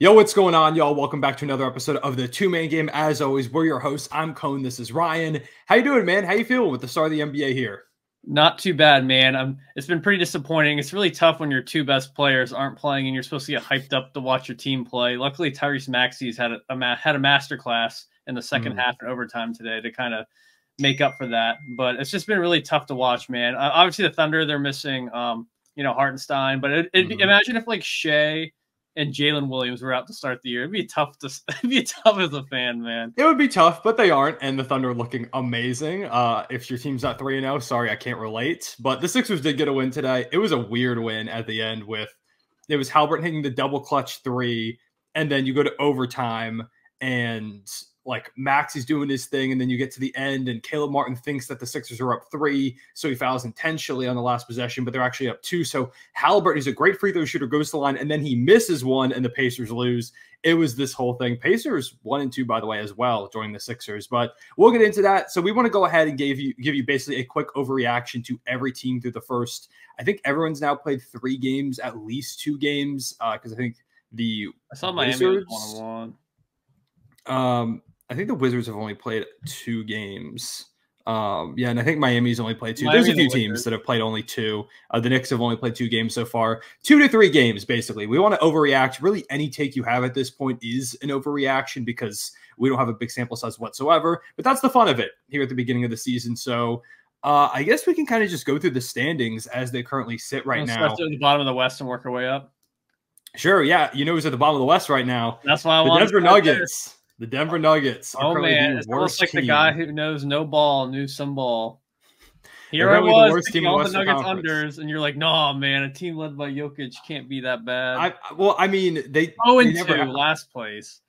Yo, what's going on, y'all? Welcome back to another episode of the Two-Man Game. As always, we're your hosts. I'm Cone. This is Ryan. How you doing, man? How you feeling with the start of the NBA here? Not too bad, man. It's been pretty disappointing. It's really tough when your two best players aren't playing and you're supposed to get hyped up to watch your team play. Luckily, Tyrese Maxey's had a masterclass in the second half and overtime today to kind of make up for that. But it's just been really tough to watch, man. Obviously, the Thunder, they're missing, Hartenstein. But imagine if like Shea and Jalen Williams were out to start the year. It'd be tough as a fan, man. It would be tough, but they aren't, and the Thunder are looking amazing. If your team's not 3-0, sorry, I can't relate. But the Sixers did get a win today. It was a weird win at the end it was Haliburton hitting the double clutch three, and then you go to overtime, and like Maxey's doing his thing, and then you get to the end, and Caleb Martin thinks that the Sixers are up 3, so he fouls intentionally on the last possession, but they're actually up 2. So Haliburton, who's a great free throw shooter, goes to the line, and then he misses one, and the Pacers lose. It was this whole thing. Pacers 1-2, by the way, as well, joining the Sixers, but we'll get into that. So we want to go ahead and give you basically a quick overreaction to every team through the first. I think everyone's now played 3 games, at least 2 games, because I think I saw Miami was 1-1. I think the Wizards have only played 2 games. And I think Miami's only played 2. There's a few teams that have played only 2. The Knicks have only played 2 games so far. 2 to 3 games, basically. We want to overreact. Really, any take you have at this point is an overreaction because we don't have a big sample size whatsoever. But that's the fun of it here at the beginning of the season. So I guess we can kind of just go through the standings as they currently sit right now. Start at the bottom of the West and work our way up. Sure, yeah. You know who's at the bottom of the West right now? That's why I want the Denver Nuggets. The Denver Nuggets are man, it's almost like the guy who knows no ball knew some ball. Here I was thinking all the Nuggets unders, and you're like, no, man, a team led by Jokic can't be that bad. They 0-2, last place.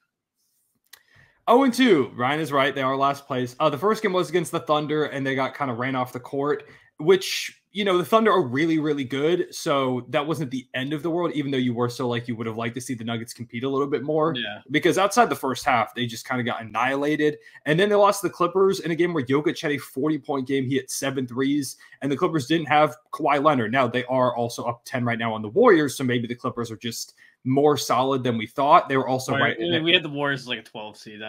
0-2. Ryan is right. They are last place. The first game was against the Thunder, and they got kind of ran off the court, which, the Thunder are really, really good. So that wasn't the end of the world, even though you were still like you would have liked to see the Nuggets compete a little bit more. Yeah. Because outside the first half, they just kind of got annihilated. And then they lost to the Clippers in a game where Jokic had a 40-point game. He hit 7 threes, and the Clippers didn't have Kawhi Leonard. Now, they are also up 10 right now on the Warriors, so maybe the Clippers are just more solid than we thought. They were also right. We had the Warriors as like a 12 seed.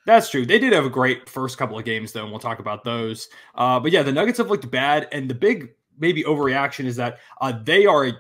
That's true. They did have a great first couple of games, though, and we'll talk about those. But yeah, the Nuggets have looked bad, and the big maybe overreaction is that they are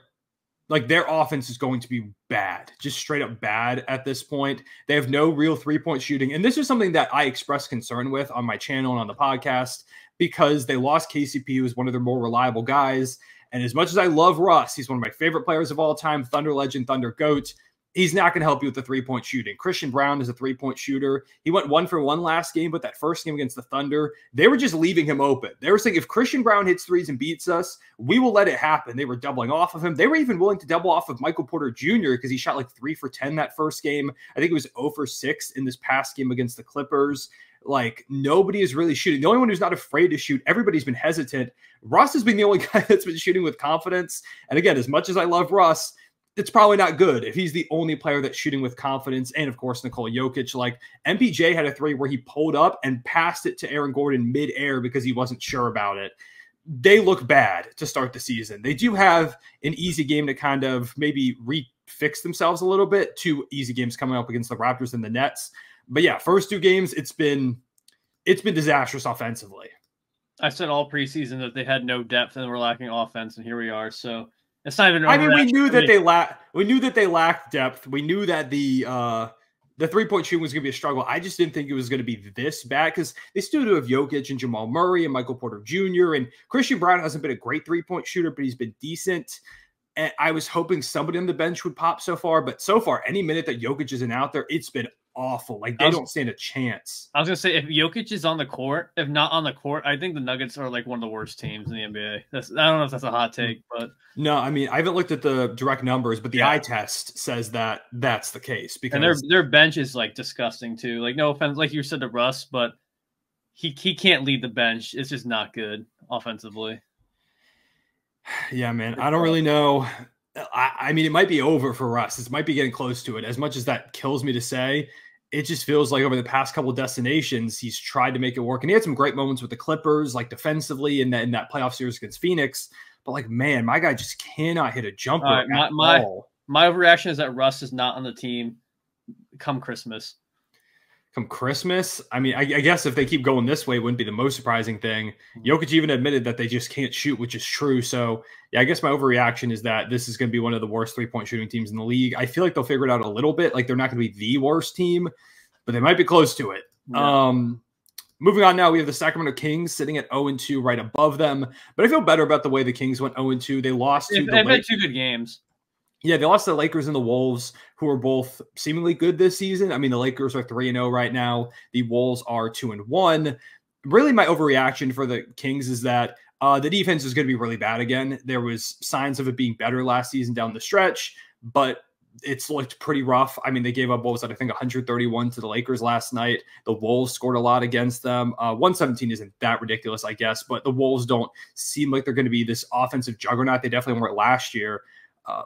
their offense is going to be bad, just straight up bad at this point. They have no real three-point shooting, and this is something that I expressed concern with on my channel and on the podcast because they lost KCP, who was one of their more reliable guys. And as much as I love Russ, he's one of my favorite players of all time, Thunder legend, Thunder GOAT. He's not going to help you with the three-point shooting. Christian Brown is a three-point shooter. He went 1 for 1 last game, but that first game against the Thunder, they were just leaving him open. They were saying, if Christian Brown hits threes and beats us, we will let it happen. They were doubling off of him. They were even willing to double off of Michael Porter Jr. because he shot like 3 for 10 that first game. I think it was 0 for 6 in this past game against the Clippers. Like, nobody is really shooting. The only one who's not afraid to shoot, everybody's been hesitant. Russ has been the only guy that's been shooting with confidence. And again, as much as I love Russ, it's probably not good if he's the only player that's shooting with confidence. And of course, Nikola Jokic, like MPJ had a 3 where he pulled up and passed it to Aaron Gordon midair because he wasn't sure about it. They look bad to start the season. They do have an easy game to kind of maybe refix themselves a little bit. 2 easy games coming up against the Raptors and the Nets. But yeah, first 2 games, it's been disastrous offensively. I said all preseason that they had no depth and were lacking offense, and here we are. So it's not even. We knew that they lacked depth. We knew that the 3-point shooting was going to be a struggle. I just didn't think it was going to be this bad because they still do have Jokic and Jamal Murray and Michael Porter Jr. and Christian Brown hasn't been a great 3-point shooter, but he's been decent. And I was hoping somebody on the bench would pop so far, but so far, any minute that Jokic isn't out there, it's been awful. Like, they don't stand a chance. I was going to say, if Jokic is on the court, if not on the court, I think the Nuggets are like one of the worst teams in the NBA. I don't know if that's a hot take, but. No, I mean, I haven't looked at the direct numbers, but the eye test says that that's the case. Because and their bench is like disgusting too. Like, no offense, like you said to Russ, but he can't lead the bench. It's just not good offensively. Yeah, man. I don't really know. I mean, it might be over for us. It might be getting close to it. As much as that kills me to say, it just feels like over the past couple of destinations, he's tried to make it work. And he had some great moments with the Clippers, like defensively in that playoff series against Phoenix. But like, man, my guy just cannot hit a jumper at all. My overreaction is that Russ is not on the team come Christmas. Come Christmas, I mean, I guess if they keep going this way, it wouldn't be the most surprising thing. Jokic even admitted that they just can't shoot, which is true. So, yeah, I guess my overreaction is that this is going to be one of the worst three-point shooting teams in the league. I feel like they'll figure it out a little bit. Like, they're not going to be the worst team, but they might be close to it. Yeah. Moving on now, we have the Sacramento Kings sitting at 0-2 right above them. But I feel better about the way the Kings went 0-2. They lost to They've had 2 good games. Yeah, they lost to the Lakers and the Wolves, who are both seemingly good this season. I mean, the Lakers are 3-0 right now. The Wolves are 2-1. Really, my overreaction for the Kings is that the defense is going to be really bad again. There was signs of it being better last season down the stretch, but it's looked pretty rough. I mean, they gave up, what was that, I think 131 to the Lakers last night. The Wolves scored a lot against them. 117 isn't that ridiculous, I guess, but the Wolves don't seem like they're going to be this offensive juggernaut. They definitely weren't last year.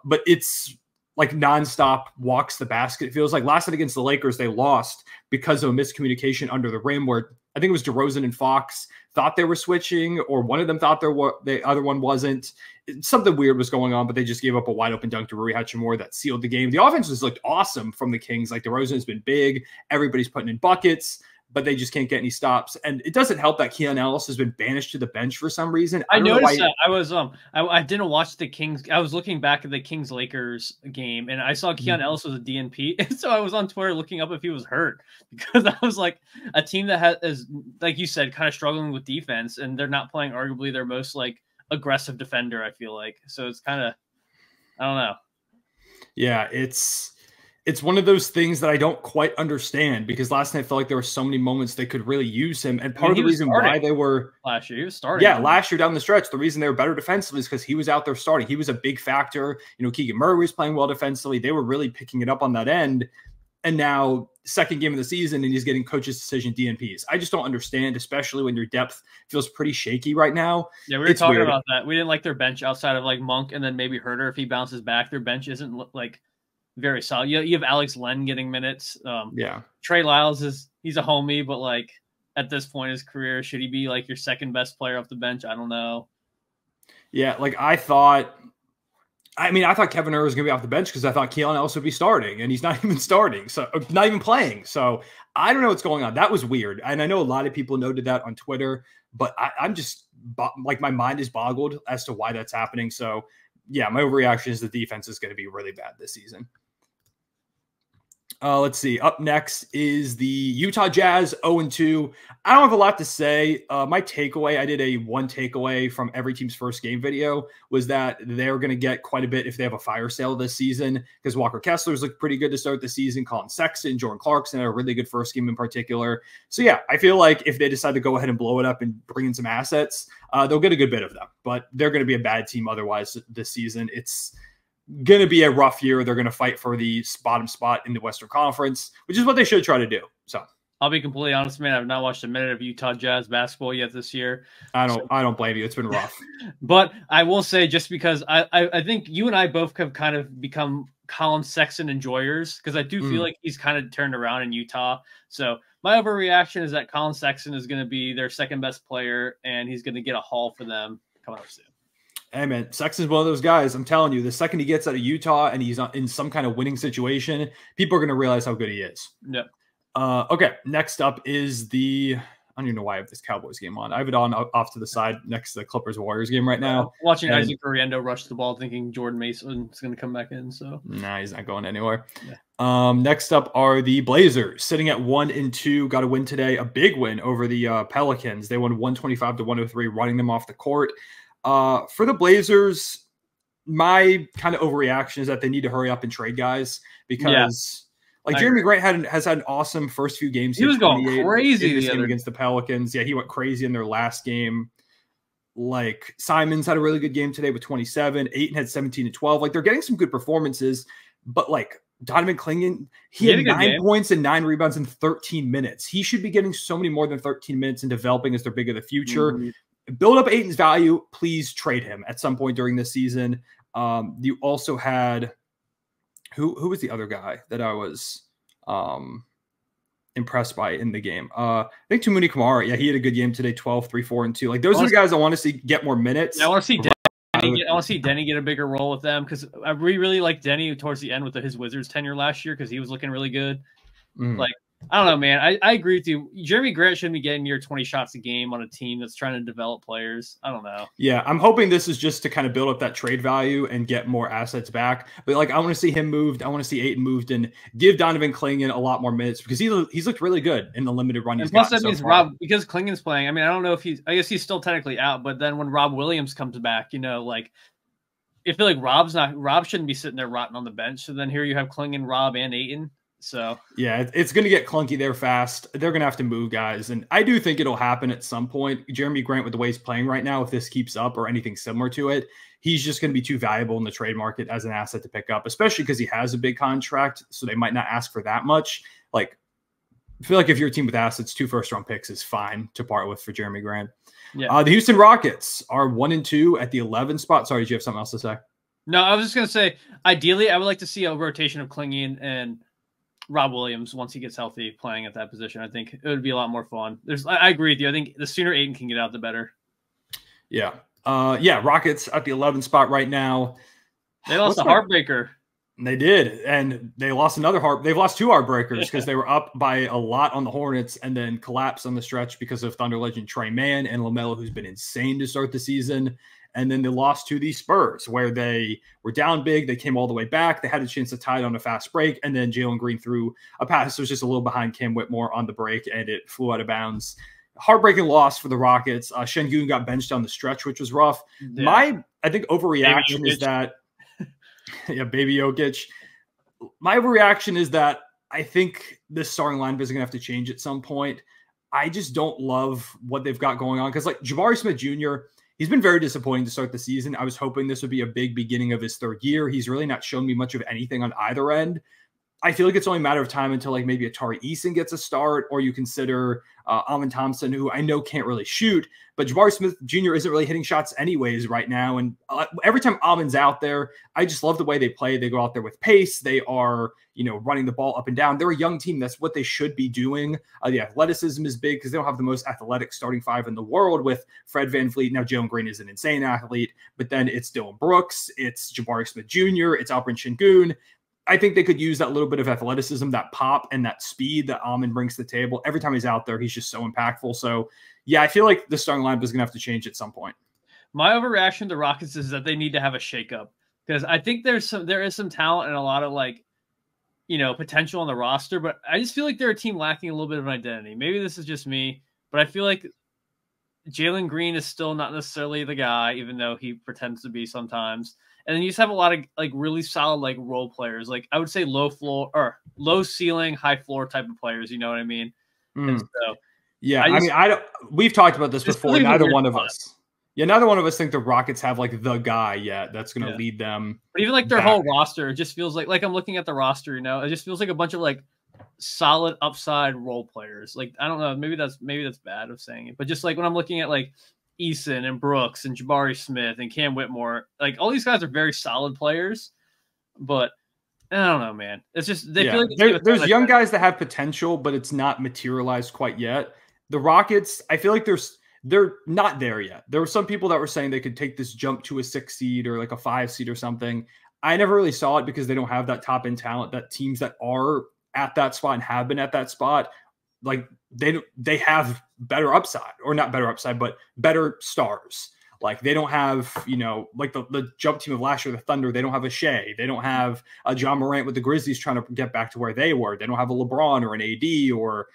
But it's like nonstop walks the basket. It feels like last night against the Lakers, they lost because of a miscommunication under the rim where I think it was DeRozan and Fox thought they were switching, or one of them thought the other one wasn't. Something weird was going on, but they just gave up a wide open dunk to Rui Hachimura that sealed the game. The offense has looked awesome from the Kings. Like DeRozan has been big. Everybody's putting in buckets, but they just can't get any stops. And it doesn't help that Keon Ellis has been banished to the bench for some reason. I noticed that. I didn't watch the Kings. I was looking back at the Kings-Lakers game, and I saw Keon Ellis was a DNP. And so I was on Twitter looking up if he was hurt, because I was like, a team that is, like you said, kind of struggling with defense, and they're not playing arguably their most like aggressive defender, I feel like. So it's kind of, I don't know. Yeah, it's one of those things that I don't quite understand, because last night I felt like there were so many moments they could really use him. And part of the reason why they were last year, he was starting. Yeah, last year down the stretch, the reason they were better defensively is because he was out there starting. He was a big factor. You know, Keegan Murray was playing well defensively. They were really picking it up on that end. And now, second game of the season, and he's getting coach's decision DNPs. I just don't understand, especially when your depth feels pretty shaky right now. Yeah, we were talking about that. We didn't like their bench outside of like Monk and then maybe Herter if he bounces back. Their bench isn't like very solid. You have Alex Len getting minutes. Yeah. Trey Lyles he's a homie, but like at this point in his career, should he be like your second best player off the bench? I don't know. Yeah, like I thought Kevin Herter was going to be off the bench because I thought Keon Ellis would be starting, and he's not even starting, so not even playing. So I don't know what's going on. That was weird, and I know a lot of people noted that on Twitter, but I'm just like, my mind is boggled as to why that's happening. So yeah, my overreaction is the defense is going to be really bad this season. Let's see. Up next is the Utah Jazz 0-2. I don't have a lot to say. My takeaway, I did a one takeaway from every team's first game video, was that they're going to get quite a bit if they have a fire sale this season, because Walker Kessler's looked pretty good to start the season. Colin Sexton, Jordan Clarkson had a really good first game in particular. So yeah, I feel like if they decide to go ahead and blow it up and bring in some assets, they'll get a good bit of them. But they're going to be a bad team otherwise this season. It's going to be a rough year. They're going to fight for the bottom spot in the Western Conference, which is what they should try to do. So I'll be completely honest, man. I've not watched a minute of Utah Jazz basketball yet this year. I don't blame you. It's been rough. But I will say, just because I think you and I both have kind of become Colin Sexton enjoyers, because I do feel like he's kind of turned around in Utah. So my overreaction is that Colin Sexton is going to be their second best player, and he's going to get a haul for them coming up soon. Hey, man, Sexton's one of those guys. I'm telling you, the second he gets out of Utah and he's in some kind of winning situation, people are going to realize how good he is. Yep. Okay, next up is I don't even know why I have this Cowboys game on. I have it on off to the side next to the Clippers-Warriors game right now. Watching Isaac Oriendo rush the ball, thinking Jordan Mason is going to come back in. So nah, he's not going anywhere. Yeah. Next up are the Blazers, sitting at 1-2. Got a win today, a big win over the Pelicans. They won 125-103, running them off the court. For the Blazers, my kind of overreaction is that they need to hurry up and trade guys, because Jeremy Grant has had an awesome first few games. He was going crazy this game against the Pelicans. Yeah, he went crazy in their last game. Like Simons had a really good game today with 27. Ayton had 17 and 12. Like, they're getting some good performances, but like Donovan Clingan, he had 9 points and 9 rebounds in 13 minutes. He should be getting so many more than 13 minutes and developing as their big of the future. Build up Ayton's value. Please trade him at some point during this season. You also had who was the other guy that I was impressed by in the game? I think Tumuni Kamara. Yeah, he had a good game today. 12, 3, 4, and 2. Like, those are the guys I want to see get more minutes. I want to see Denny. I want to see Denny get a bigger role with them because we really liked Denny towards the end with his Wizards tenure last year because he was looking really good. Like, I don't know, man. I agree with you. Jeremy Grant shouldn't be getting near 20 shots a game on a team that's trying to develop players. I don't know. Yeah, I'm hoping this is just to kind of build up that trade value and get more assets back. But like, I want to see him moved. I want to see Ayton moved and give Donovan Clingan a lot more minutes because he's looked really good in the limited run he's gotten. Plus, that so means far. because Clingan's playing. I mean, I don't know if I guess he's still technically out. But then when Rob Williams comes back, like, I feel like Rob shouldn't be sitting there rotting on the bench. So then here you have Clingan, Rob, and Ayton. So yeah, it's going to get clunky there fast. They're going to have to move guys. And I do think it'll happen at some point. Jeremy Grant, with the way he's playing right now, if this keeps up or anything similar to it, he's just going to be too valuable in the trade market as an asset to pick up, especially because he has a big contract. So they might not ask for that much. Like, I feel like if you're a team with assets, 2 first-round picks is fine to part with for Jeremy Grant. Yeah. The Houston Rockets are 1-2 at the 11 spot. Sorry, did you have something else to say? No, I was just going to say, ideally, I would like to see a rotation of Clingan and Rob Williams once he gets healthy playing at that position. I think it would be a lot more fun. I agree with you. I think the sooner Ayton can get out, the better. Yeah. Rockets at the 11 spot right now. They lost a heartbreaker. They did, and they lost they've lost 2 heartbreakers because they were up by a lot on the Hornets and then collapsed on the stretch because of Thunder legend Trey Mann and LaMelo, who's been insane to start the season. And then they lost to the Spurs, where they were down big. They came all the way back. They had a chance to tie it on a fast break, and then Jalen Green threw a pass that was just a little behind Cam Whitmore on the break, and it flew out of bounds. Heartbreaking loss for the Rockets. Şengün got benched down the stretch, which was rough. Yeah. I think overreaction is that yeah, baby Jokic. My overreaction is that I think this starting lineup is going to have to change at some point. I just don't love what they've got going on because, like, Jabari Smith Jr., he's been very disappointing to start the season. I was hoping this would be a big beginning of his 3rd year. He's really not shown me much of anything on either end. I feel like it's only a matter of time until, like, maybe Atari Eason gets a start, or you consider Amin Thompson, who I know can't really shoot, but Jabari Smith Jr. isn't really hitting shots anyways right now. And every time Amin's out there, I just love the way they play. They go out there with pace. They are, running the ball up and down. They're a young team. That's what they should be doing. The athleticism is big because they don't have the most athletic starting 5 in the world with Fred VanVleet. Now, Jalen Green is an insane athlete, but then it's Dylan Brooks, it's Jabari Smith Jr., it's Alperen Şengün. I think they could use that little bit of athleticism, that pop, and that speed that Amin brings to the table. Every time he's out there, he's just so impactful. So, yeah, I feel like the starting lineup is going to have to change at some point. My overreaction to the Rockets is that they need to have a shakeup because I think there is some talent and a lot of, like, potential on the roster, but I just feel like they're a team lacking a little bit of an identity. Maybe this is just me, but I feel like Jalen Green is still not necessarily the guy, even though he pretends to be sometimes. And then you just have a lot of, like, really solid, like, role players. Like, I would say low ceiling, high floor type of players. You know what I mean? So, yeah, we've talked about this before. Neither one of us think the Rockets have, like, the guy yet that's going to lead them. But even, like, their whole roster, it just feels like I'm looking at the roster, it just feels like a bunch of, like, solid upside role players. Like, I don't know, maybe that's bad of saying it, but just, like, when I'm looking at, like, Eason and Brooks and Jabari Smith and Cam Whitmore, like, all these guys are very solid players, but I don't know, man. It's just feel like there's young guys that have potential, but it's not materialized quite yet. The Rockets, I feel like they're not there yet. There were some people that were saying they could take this jump to a 6 seed or like a 5 seed or something. I never really saw it because they don't have that top end talent that teams that are at that spot and have been at that spot, like, they have better upside, or not better upside, but better stars. Like, they don't have, like the jump team of last year, the Thunder, they don't have a Shea. They don't have a John Morant with the Grizzlies trying to get back to where they were. They don't have a LeBron or an AD or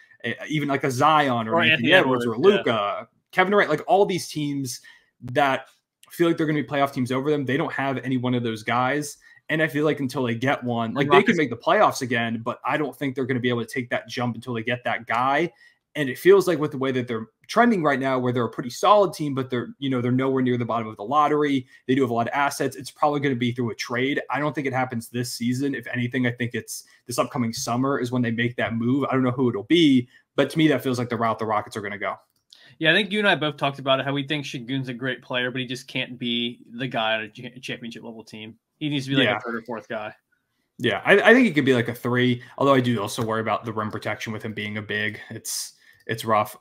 even like a Zion or Anthony Edwards or Luka, yeah. Kevin Durant, like all these teams that feel like they're going to be playoff teams over them. They don't have any one of those guys. And I feel like until they get one, like, they can make the playoffs again, but I don't think they're going to be able to take that jump until they get that guy. And it feels like with the way that they're trending right now, where they're a pretty solid team, but they're nowhere near the bottom of the lottery. They do have a lot of assets. It's probably going to be through a trade. I don't think it happens this season. If anything, I think it's this upcoming summer is when they make that move. I don't know who it'll be, but to me, that feels like the route the Rockets are going to go. Yeah, I think you and I both talked about it, how we think Şengün's a great player, but he just can't be the guy on a championship level team. He needs to be like a 3rd or 4th guy. Yeah, I think he could be like a 3, although I do also worry about the rim protection with him being a big. It's rough.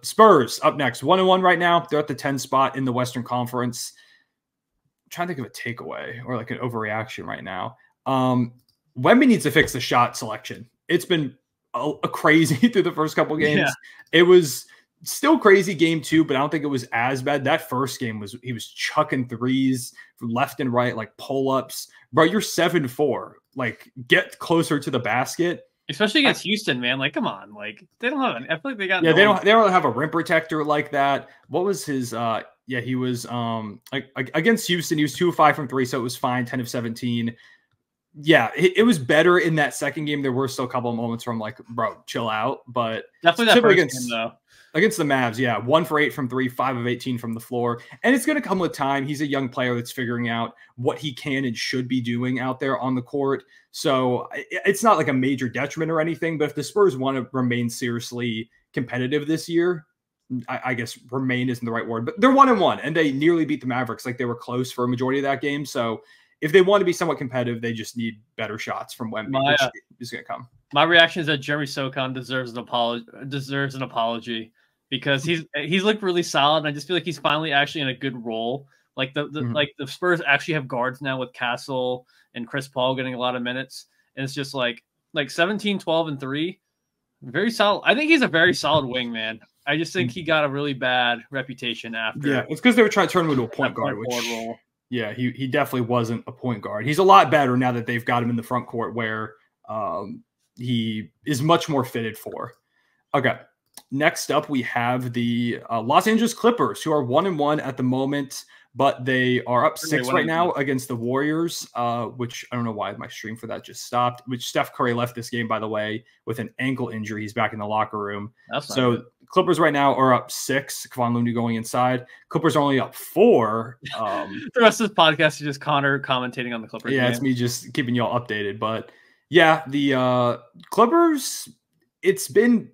Spurs up next, 1-1 right now. They're at the 10 spot in the Western Conference. trying to think of a takeaway or like an overreaction right now. Wemby needs to fix the shot selection. It's been a crazy through the first couple games. Yeah. It was still crazy game 2, but I don't think it was as bad. That first game he was chucking threes from left and right, like pull-ups. Bro, you're 7-4. Like, get closer to the basket. Especially against Houston, man. Like, come on. Like, they don't have I feel like they got they don't have a rim protector like that. What was his he was like against Houston, he was 2 of 5 from 3, so it was fine, 10 of 17. Yeah, it was better in that second game. There were still a couple of moments from like, bro, chill out. But definitely that first game, though. Against the Mavs, yeah, 1 for 8 from 3, 5 of 18 from the floor. And it's going to come with time. He's a young player that's figuring out what he can and should be doing out there on the court. So it's not like a major detriment or anything. But if the Spurs want to remain seriously competitive this year, I guess remain isn't the right word, but they're 1-1 and they nearly beat the Mavericks. Like they were close for a majority of that game. So if they want to be somewhat competitive, they just need better shots from Wemby, which is going to come. My reaction is that Jeremy Socon deserves an apology because he's looked really solid. And I just feel like he's finally actually in a good role. Like the Spurs actually have guards now with Castle and Chris Paul getting a lot of minutes. And it's just like 17, 12, and 3. Very solid. I think he's a very solid wing, man. I just think he got a really bad reputation after. Yeah, it's because they were trying to turn him into a point guard, role. Yeah, he definitely wasn't a point guard. He's a lot better now that they've got him in the front court where he is much more fitted for. Okay, next up we have the Los Angeles Clippers, who are 1-1 at the moment, but they are up 6 right now against the Warriors, which I don't know why my stream for that just stopped, which Steph Curry left this game, by the way, with an ankle injury. He's back in the locker room. So Clippers right now are up 6. Kevon Looney going inside. Clippers are only up 4. The rest of this podcast is just Connor commentating on the Clippers. Yeah, it's me just keeping y'all updated. But yeah, the Clippers, it's been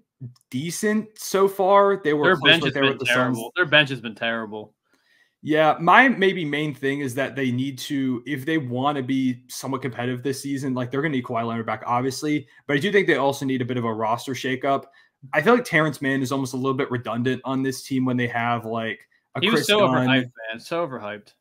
decent so far. They were close right there with the Suns. Their bench has been terrible. Yeah, my main thing is that they need to, if they want to be somewhat competitive this season, like they're going to need Kawhi Leonard back, obviously. But I do think they also need a bit of a roster shakeup. I feel like Terrence Mann is almost a little bit redundant on this team when they have like a He was so overhyped, man. So overhyped.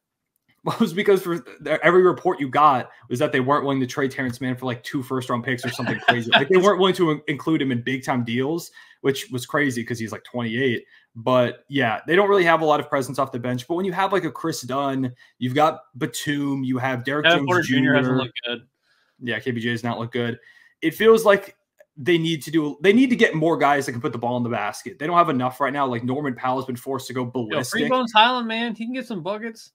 Well, it was because for every report you got was that they weren't willing to trade Terrence Mann for like 2 first-round picks or something crazy. Like they weren't willing to include him in big-time deals, which was crazy because he's like 28. But yeah, they don't really have a lot of presence off the bench. But when you have like a Chris Dunn, you've got Batum, you have Derek Jones Jr. hasn't looked good. Yeah, KBJ does not look good. It feels like they need to get more guys that can put the ball in the basket. They don't have enough right now. Like Norman Powell has been forced to go ballistic. Free Bones Highland, man, he can get some buckets.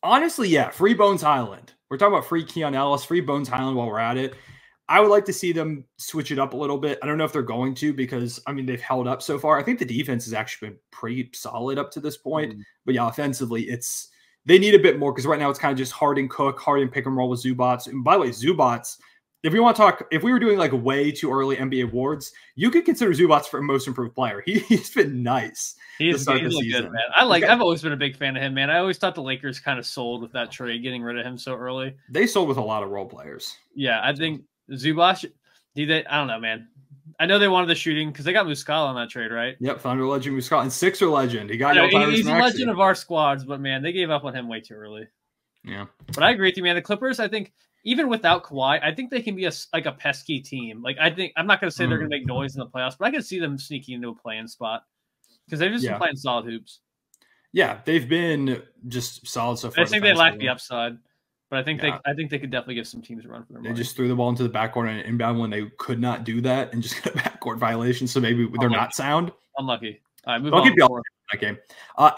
Honestly, yeah, free Bones Highland. We're talking about free Keon Ellis, free Bones Highland while we're at it. I would like to see them switch it up a little bit. I don't know if they're going to because, I mean, they've held up so far. I think the defense has actually been pretty solid up to this point. But yeah, offensively, they need a bit more because right now it's kind of just Harden Cook, Harden pick and roll with Zubats. And by the way, Zubats, if we want to talk, if we were doing like way too early NBA awards, you could consider Zubats for most improved player. He's been nice. He's good, man. I've always been a big fan of him, man. I always thought the Lakers kind of sold with that trade, getting rid of him so early. They sold with a lot of role players. Yeah, I think Zubats, I don't know, man. I know they wanted the shooting because they got Muscala on that trade, right? Yep, Thunder legend Muscala and Sixer legend. He got he's a legend of our squads, but man, they gave up on him way too early. Yeah, but I agree with you, man. The Clippers, I think, even without Kawhi, I think they can be a pesky team. Like I'm not going to say they're going to make noise in the playoffs, but I can see them sneaking into a play-in spot because they've just been playing solid hoops. Yeah, they've been just solid so far. I think they lack the upside, but I think they could definitely give some teams a run for their money. They just threw the ball into the backcourt and inbound when they could not do that and just got a backcourt violation. So maybe they're not sound. Unlucky. All right, move on. That game.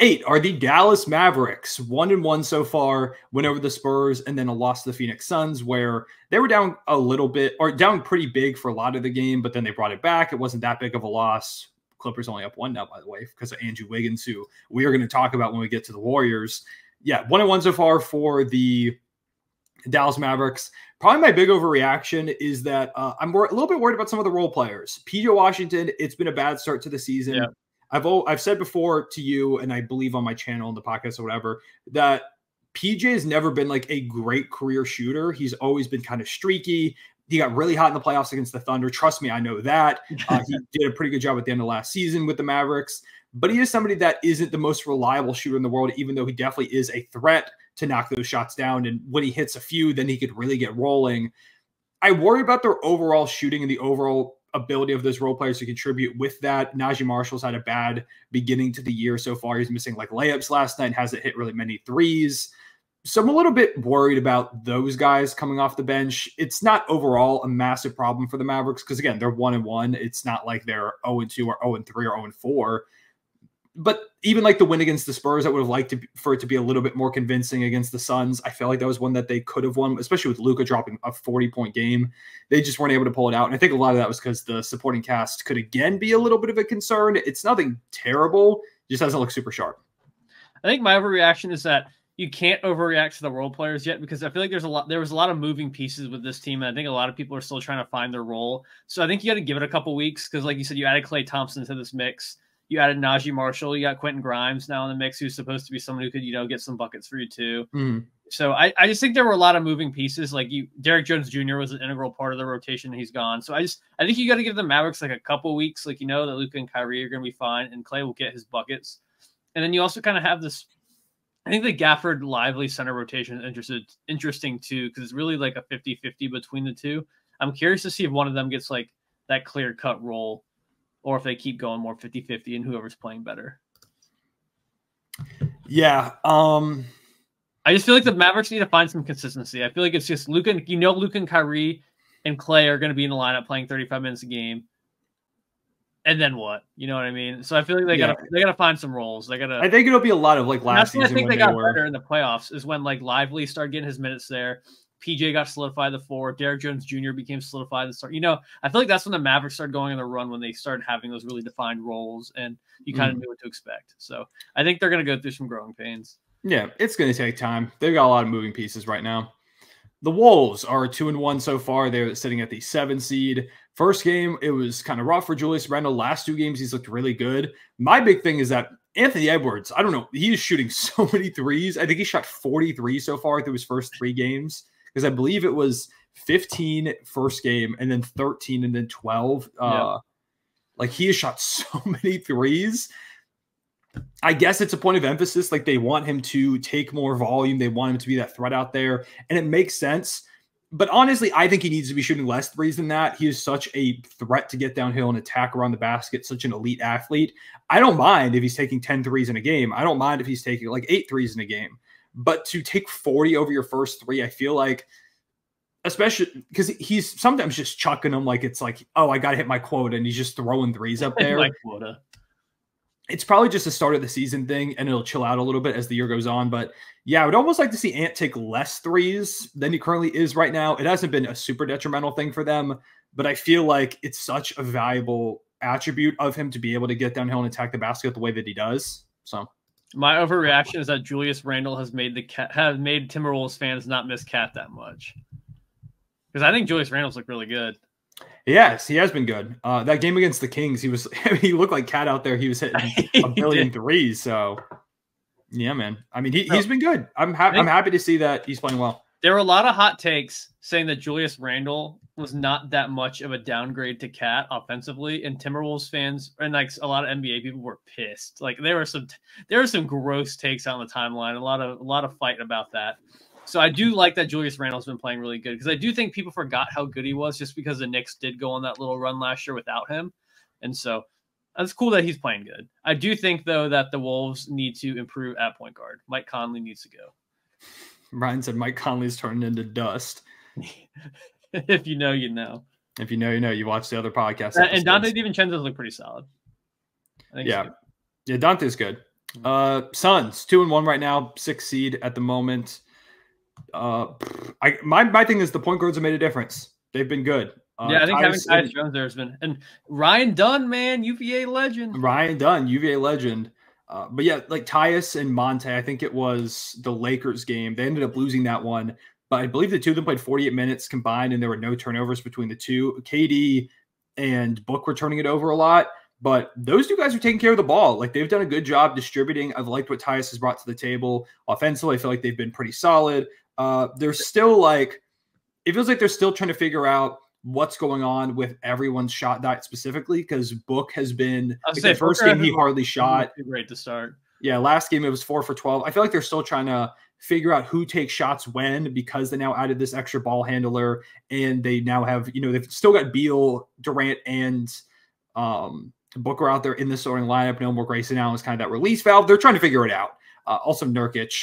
8 are the Dallas Mavericks, 1-1 so far, win over the Spurs, and then a loss to the Phoenix Suns, where they were down a little bit, or down pretty big for a lot of the game, but then they brought it back. It wasn't that big of a loss. Clippers only up 1 now, by the way, because of Andrew Wiggins, who we are going to talk about when we get to the Warriors. Yeah, 1-1 so far for the Dallas Mavericks. Probably my big overreaction is that I'm a little bit worried about some of the role players. PJ Washington, it's been a bad start to the season. Yeah. I've said before to you, and I believe on my channel in the podcast or whatever, that PJ has never been like a great career shooter. He's always been kind of streaky. He got really hot in the playoffs against the Thunder. Trust me, I know that. He did a pretty good job at the end of last season with the Mavericks. But he is somebody that isn't the most reliable shooter in the world, even though he definitely is a threat to knock those shots down. And when he hits a few, then he could really get rolling. I worry about their overall shooting and the overall ability of those role players to contribute with that. Najee Marshall's had a bad beginning to the year so far. He's missing like layups last night, hasn't hit really many threes. So I'm a little bit worried about those guys coming off the bench. It's not overall a massive problem for the Mavericks because, again, they're 1-1. It's not like they're 0-2 or 0-3 or 0-4. But even like the win against the Spurs, I would have liked for it to be a little bit more convincing against the Suns. I feel like that was one that they could have won, especially with Luka dropping a 40-point game. They just weren't able to pull it out. And I think a lot of that was because the supporting cast could, again, be a little bit of a concern. It's nothing terrible. Just doesn't look super sharp. I think my overreaction is that you can't overreact to the role players yet because I feel like there was a lot of moving pieces with this team. And I think a lot of people are still trying to find their role. So I think you got to give it a couple weeks because, like you said, you added Klay Thompson to this mix. You added Najee Marshall. You got Quentin Grimes now in the mix, who's supposed to be someone who could, get some buckets for you too. So I just think there were a lot of moving pieces. Like Derek Jones Jr. was an integral part of the rotation, and he's gone. So I think you got to give the Mavericks like a couple weeks, that Luka and Kyrie are going to be fine, and Klay will get his buckets. And then you also kind of have this. I think the Gafford Lively center rotation is interesting too, because it's really like a 50-50 between the two. I'm curious to see if one of them gets like that clear cut role, or if they keep going more 50-50 and whoever's playing better. Yeah. I just feel like the Mavericks need to find some consistency. I feel like it's just Luka and Kyrie and Klay are going to be in the lineup playing 35 minutes a game. And then what? You know what I mean? So I feel like they gotta find some roles. I think it'll be a lot of like last season. I think they got better in the playoffs is when like Lively started getting his minutes there. PJ got solidified the 4. Derek Jones Jr. became solidified the start. I feel like that's when the Mavericks started going on the run, when they started having those really defined roles and you kind of knew what to expect. So I think they're going to go through some growing pains. Yeah, it's going to take time. They've got a lot of moving pieces right now. The Wolves are 2-1 so far. They're sitting at the 7 seed. First game, it was kind of rough for Julius Randle. Last 2 games, he's looked really good. My big thing is that Anthony Edwards, I don't know, he is shooting so many threes. I think he shot 43 so far through his first 3 games, because I believe it was 15 first game and then 13 and then 12. Like, he has shot so many threes. I guess it's a point of emphasis. Like, they want him to take more volume. They want him to be that threat out there. And it makes sense. But honestly, I think he needs to be shooting less threes than that. He is such a threat to get downhill and attack around the basket, such an elite athlete. I don't mind if he's taking 10 threes in a game. I don't mind if he's taking like 8 threes in a game. But to take 40 over your first 3, I feel like, especially because he's sometimes just chucking them like it's like, oh, I got to hit my quota, and he's just throwing threes up there. My quota. It's probably just a start of the season thing, and it'll chill out a little bit as the year goes on. But yeah, I would almost like to see Ant take less threes than he currently is right now. It hasn't been a super detrimental thing for them, but I feel like it's such a valuable attribute of him to be able to get downhill and attack the basket the way that he does. So my overreaction is that Julius Randle has made Timberwolves fans not miss Cat that much, because I think Julius Randle's looked really good. Yes, he has been good. That game against the Kings, he looked like Cat out there. He was hitting a billion threes. So, yeah, man. I mean, he's been good. I'm happy to see that he's playing well. There were a lot of hot takes saying that Julius Randle was not that much of a downgrade to Cat offensively, and Timberwolves fans and like a lot of NBA people were pissed. Like there were some gross takes on the timeline. A lot of fight about that. So I do like that Julius Randle's been playing really good, because I do think people forgot how good he was just because the Knicks did go on that little run last year without him. And so it's cool that he's playing good. I do think, though, that the Wolves need to improve at point guard. Mike Conley needs to go. Ryan said Mike Conley's turned into dust. If you know, you know. If you know, you know. You watch the other podcasts. And Dante DiVincenzo's look pretty solid. Yeah, Dante's good. Suns 2-1 right now, 6th seed at the moment. My thing is the point guards have made a difference. They've been good. I think having Tyus Jones there has been, and Ryan Dunn, man, UVA legend. But yeah, like Tyus and Monte, I think it was the Lakers game. They ended up losing that one, but I believe the two of them played 48 minutes combined, and there were no turnovers between the two. KD and Book were turning it over a lot, but those 2 guys are taking care of the ball. Like, they've done a good job distributing. I've liked what Tyus has brought to the table. Offensively, I feel like they've been pretty solid. They're still like, it feels like they're still trying to figure out what's going on with everyone's shot diet specifically, because Book has been the first game he hardly shot. Great to start. Yeah, last game it was 4 for 12. I feel like they're still trying to figure out who takes shots when, because they now added this extra ball handler, and they now have, they've still got Beal, Durant, and Booker out there in the starting lineup. No more Grayson Allen is kind of that release valve. They're trying to figure it out. Also, Nurkic,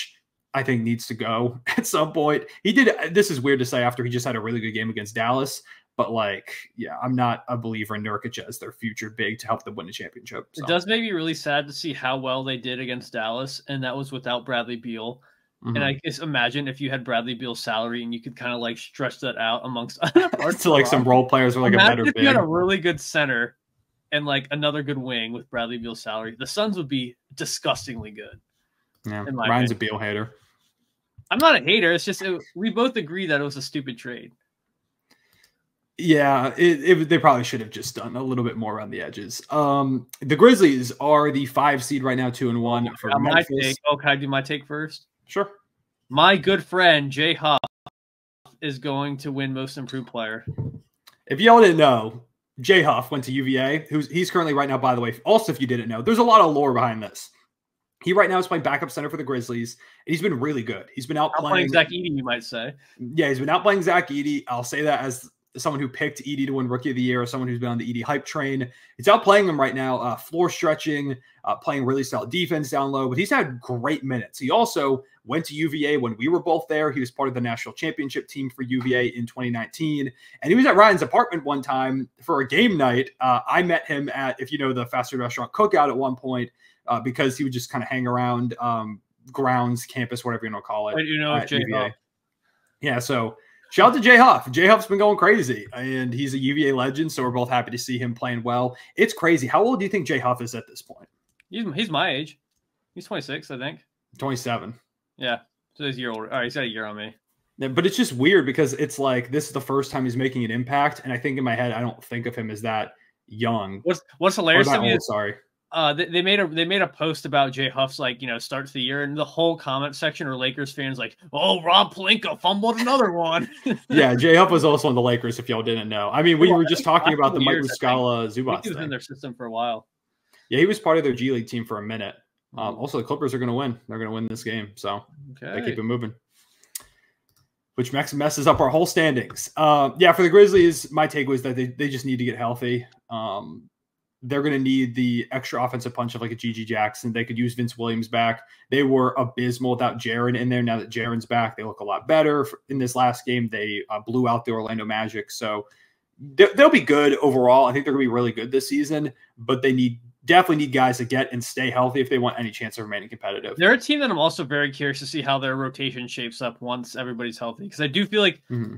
I think, needs to go at some point. This is weird to say after he just had a really good game against Dallas, but I'm not a believer in Nurkic as their future big to help them win a championship. So. It does make me really sad to see how well they did against Dallas, and that was without Bradley Beal. Mm-hmm. And I just imagine if you had Bradley Beal's salary and you could kind of stretch that out amongst to some role players or a better if big. You had a really good center and another good wing with Bradley Beal's salary, the Suns would be disgustingly good. Yeah, Ryan's a Beal hater. I'm not a hater. It's just we both agree that it was a stupid trade. Yeah, they probably should have just done a little bit more around the edges. The Grizzlies are the 5 seed right now, 2-1 for Memphis. My take. Oh, can I do my take first? Sure. My good friend Jay Huff is going to win Most Improved Player. If y'all didn't know, Jay Huff went to UVA. He's currently right now, by the way. Also, if you didn't know, there's a lot of lore behind this. He right now is playing backup center for the Grizzlies, and he's been really good. He's been outplaying Zach Edey, you might say. Yeah, he's been outplaying Zach Edey. I'll say that as someone who picked Edey to win Rookie of the Year, or someone who's been on the Edey hype train. It's outplaying him right now, floor stretching, playing really solid defense down low, but he's had great minutes. He also went to UVA when we were both there. He was part of the national championship team for UVA in 2019, and he was at Ryan's apartment one time for a game night. I met him at, if you know, the fast food restaurant Cookout at one point, because he would just kind of hang around grounds, campus, whatever you want to call it. Jay Huff. Yeah, so shout out to Jay Huff. Jay Huff's been going crazy, and he's a UVA legend, so we're both happy to see him playing well. It's crazy. How old do you think Jay Huff is at this point? He's my age. He's 26, I think. 27. Yeah, so he's a year older. All right, he's got a year on me. Yeah, but it's just weird because it's this is the first time he's making an impact, and I think in my head I don't think of him as that young. What's hilarious to me is, sorry. They made a post about Jay Huff's start to the year, and the whole comment section are Lakers fans oh, Rob Pelinka fumbled another one. Yeah, Jay Huff was also on the Lakers, if y'all didn't know. I mean, we were just talking about the Mike Muscala Zubac thing. He was in their system for a while. Yeah, he was part of their G League team for a minute. Also, the Clippers are going to win. They're going to win this game, so they keep it moving. Which messes up our whole standings. Yeah, for the Grizzlies, my take was that they just need to get healthy. They're going to need the extra offensive punch of a Gigi Jackson. They could use Vince Williams back. They were abysmal without Jaren in there. Now that Jaren's back, they look a lot better. In this last game, they blew out the Orlando Magic. So they'll be good overall. I think they're going to be really good this season, but they definitely need guys to get and stay healthy if they want any chance of remaining competitive. They're a team that I'm also very curious to see how their rotation shapes up once everybody's healthy. Because I do feel I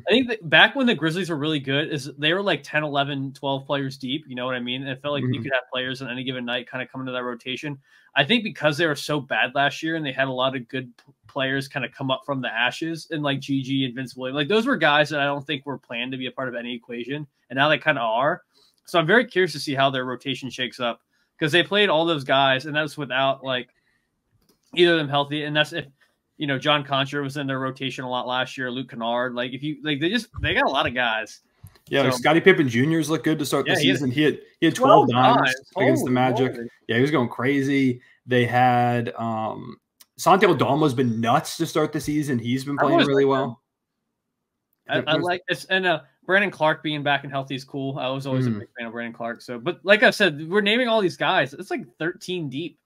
think that back when the Grizzlies were really good, they were 10, 11, 12 players deep. You know what I mean? And it felt like you could have players on any given night kind of come into that rotation. I think because they were so bad last year and they had a lot of good players kind of come up from the ashes, and Gigi and Vince Williams, those were guys that I don't think were planned to be a part of any equation. And now they kind of are. So I'm very curious to see how their rotation shakes up. Because they played all those guys, and that's without either of them healthy. And that's if John Contra was in their rotation a lot last year. Luke Kennard, they got a lot of guys. Yeah, so, Scottie Pippen Jr.'s looked good to start the season. He had 12 dimes against the Magic. Yeah, he was going crazy. They had Santi Aldoma's been nuts to start the season. He's been playing really well. I like this, and Brandon Clark being back and healthy is cool. I was always a big fan of Brandon Clark. So, but like I said, we're naming all these guys. It's 13 deep.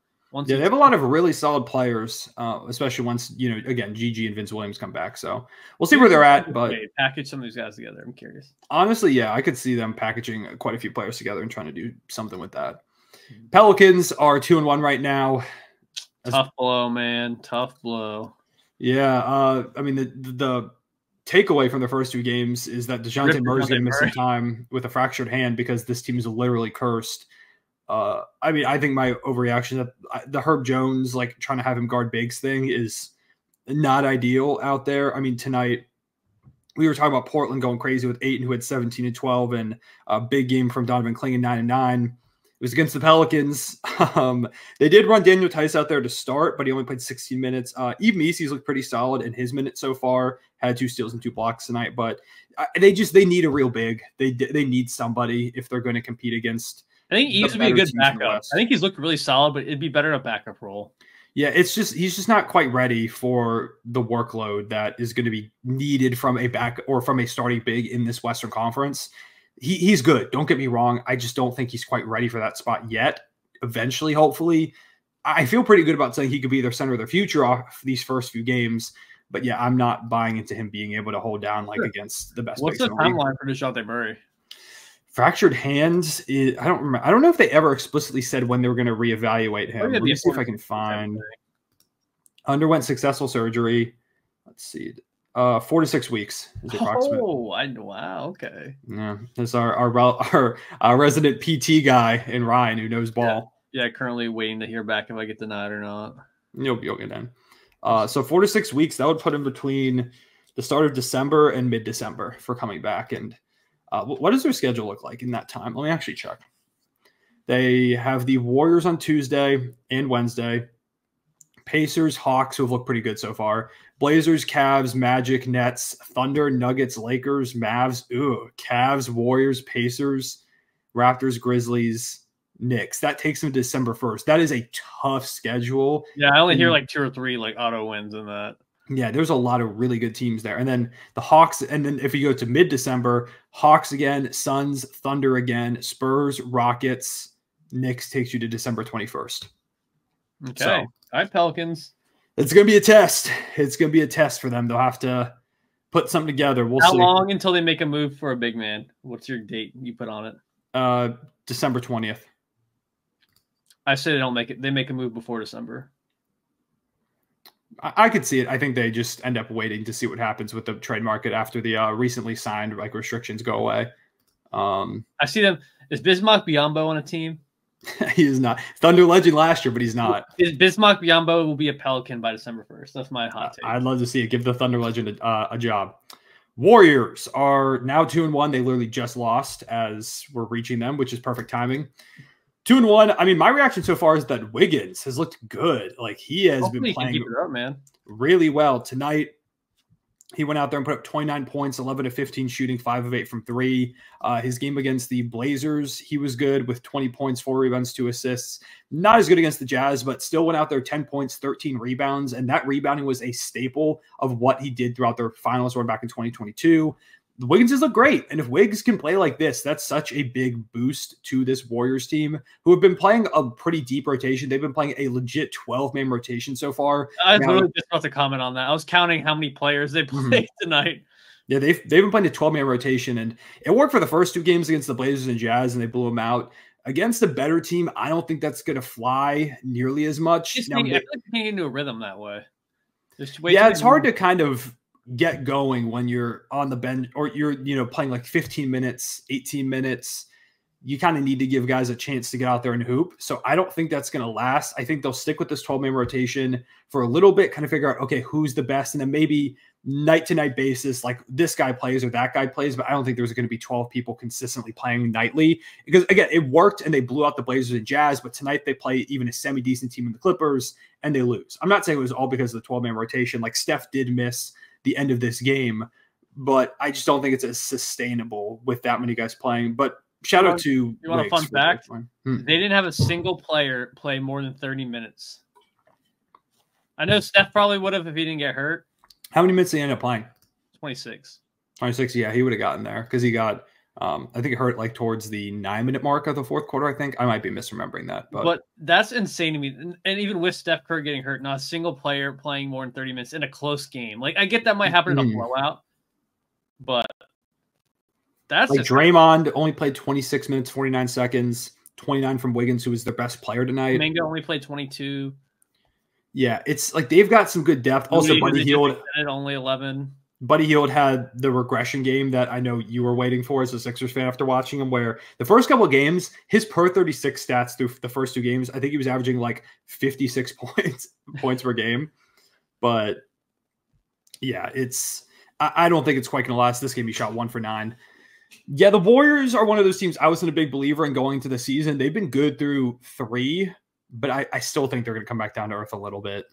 They have a lot of really solid players, especially once again Gigi and Vince Williams come back. So we'll see where they're at. But package some of these guys together. I'm curious. Honestly, yeah, I could see them packaging quite a few players together and trying to do something with that. Pelicans are 2-1 right now. Tough blow, man. Tough blow. Yeah, I mean the takeaway from the first 2 games is that DeJounte Murray's going to miss some time with a fractured hand because this team is literally cursed. I mean, I think my overreaction that the Herb Jones trying to have him guard bigs thing is not ideal out there. I mean, tonight we were talking about Portland going crazy with Ayton, who had 17 and 12, and a big game from Donovan Clingan, 9 and 9. It was against the Pelicans. They did run Daniel Tice out there to start, but he only played 16 minutes. Eve Meese's looked pretty solid in his minutes so far. Had 2 steals and 2 blocks tonight, but they need a real big. They need somebody if they're going to compete against. I think Eve's would be a good backup. I think he's looked really solid, but it'd be better in a backup role. Yeah, it's just he's just not quite ready for the workload that is going to be needed from a back or from a starting big in this Western Conference. He's good. Don't get me wrong. I just don't think he's quite ready for that spot yet. Eventually, hopefully, I feel pretty good about saying he could be their center of their future off these first few games. But yeah, I'm not buying into him being able to hold down like against the best. What's the timeline for DeJounte Murray? Fractured hands. I don't remember. I don't know if they ever explicitly said when they were going to reevaluate him. Let me see if I can find. Underwent successful surgery. Let's see. 4 to 6 weeks is the approximate. Oh, wow. Okay. Yeah, that's our resident PT guy in Ryan who knows ball. Yeah, currently waiting to hear back if I get denied or not. You'll get in. So 4 to 6 weeks, that would put him between the start of December and mid-December for coming back. And what does their schedule look like in that time? Let me actually check. They have the Warriors on Tuesday and Wednesday. Pacers, Hawks, who have looked pretty good so far. Blazers, Cavs, Magic, Nets, Thunder, Nuggets, Lakers, Mavs, Cavs, Warriors, Pacers, Raptors, Grizzlies, Knicks. That takes them to December 1st. That is a tough schedule. Yeah, I only hear like 2 or 3 like auto wins in that. Yeah, there's a lot of really good teams there. And then the Hawks, and then if you go to mid-December, Hawks again, Suns, Thunder again, Spurs, Rockets, Knicks takes you to December 21st. Okay. So, all right, Pelicans. It's going to be a test. It's going to be a test for them. They'll have to put something together. We'll see. How long until they make a move for a big man? What's your date you put on it? December 20th. I say they don't make it. They make a move before December. I could see it. I think they just end up waiting to see what happens with the trade market after the recently signed like restrictions go away. I see them. Is Bismack Biyombo on a team? He is not. Thunder legend last year, but he's not. Bismack Biyombo will be a Pelican by December 1st. That's my hot take. I'd love to see it. Give the Thunder legend a job. Warriors are now 2-1. They literally just lost as we're reaching them, which is perfect timing. 2-1. I mean, my reaction so far is that Wiggins has looked good. Like he has been playing keep it up, man. Really well tonight. He went out there and put up 29 points, 11 of 15 shooting, 5 of 8 from 3. His game against the Blazers, he was good with 20 points, 4 rebounds, 2 assists. Not as good against the Jazz, but still went out there 10 points, 13 rebounds. And that rebounding was a staple of what he did throughout their finals run back in 2022. The Wiggins has looked great. And if Wiggs can play like this, that's such a big boost to this Warriors team who have been playing a pretty deep rotation. They've been playing a legit 12-man rotation so far. I was literally just about to comment on that. I was counting how many players they played tonight. Yeah, they've been playing a 12-man rotation, and it worked for the first 2 games against the Blazers and Jazz, and they blew them out. Against a better team, I don't think that's going to fly nearly as much. I feel like you can't get into a rhythm that way. Yeah, it's hard to kind of get going when you're on the bench or you're, playing like 15 minutes, 18 minutes. You kind of need to give guys a chance to get out there and hoop. So I don't think that's going to last. I think they'll stick with this 12-man rotation for a little bit, kind of figure out, okay, who's the best? And then maybe night-to-night basis, like this guy plays or that guy plays, but I don't think there's going to be 12 people consistently playing nightly because, again, it worked and they blew out the Blazers and Jazz, but tonight they play even a semi-decent team in the Clippers and they lose. I'm not saying it was all because of the 12-man rotation. Like Steph did miss the end of this game, but I just don't think it's as sustainable with that many guys playing. But shout out to you want a fun fact? They didn't have a single player play more than 30 minutes. I know Steph probably would have if he didn't get hurt. How many minutes did he end up playing? 26. 26, yeah, he would have gotten there because he got I think it hurt like towards the 9-minute mark of the fourth quarter, I think. I might be misremembering that. But that's insane to me. And even with Steph Curry getting hurt, not a single player playing more than 30 minutes in a close game. Like, I get that might happen in a blowout, but that's like Draymond only played 26 minutes, 49 seconds, 29 from Wiggins, who was their best player tonight. Mingo only played 22. Yeah, it's like they've got some good depth. Also, Buddy Hield only 11. Buddy Hield had the regression game that I know you were waiting for as a Sixers fan after watching him, where the first couple of games, his per 36 stats through the first 2 games, I think he was averaging like 56 points per game. But yeah, I don't think it's quite going to last. This game, he shot 1 for 9. Yeah, the Warriors are one of those teams I wasn't a big believer in going into the season. They've been good through 3, but I still think they're going to come back down to earth a little bit.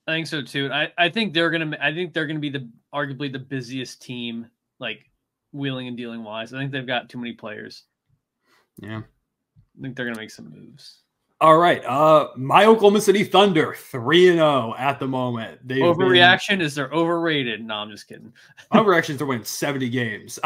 I think so too. I think they're gonna be arguably the busiest team, like wheeling and dealing wise. I think they've got too many players. Yeah, I think they're gonna make some moves. All right. My Oklahoma City Thunder 3-0 at the moment. Overreaction is they're overrated. No, I'm just kidding. Overreactions are winning 70 games.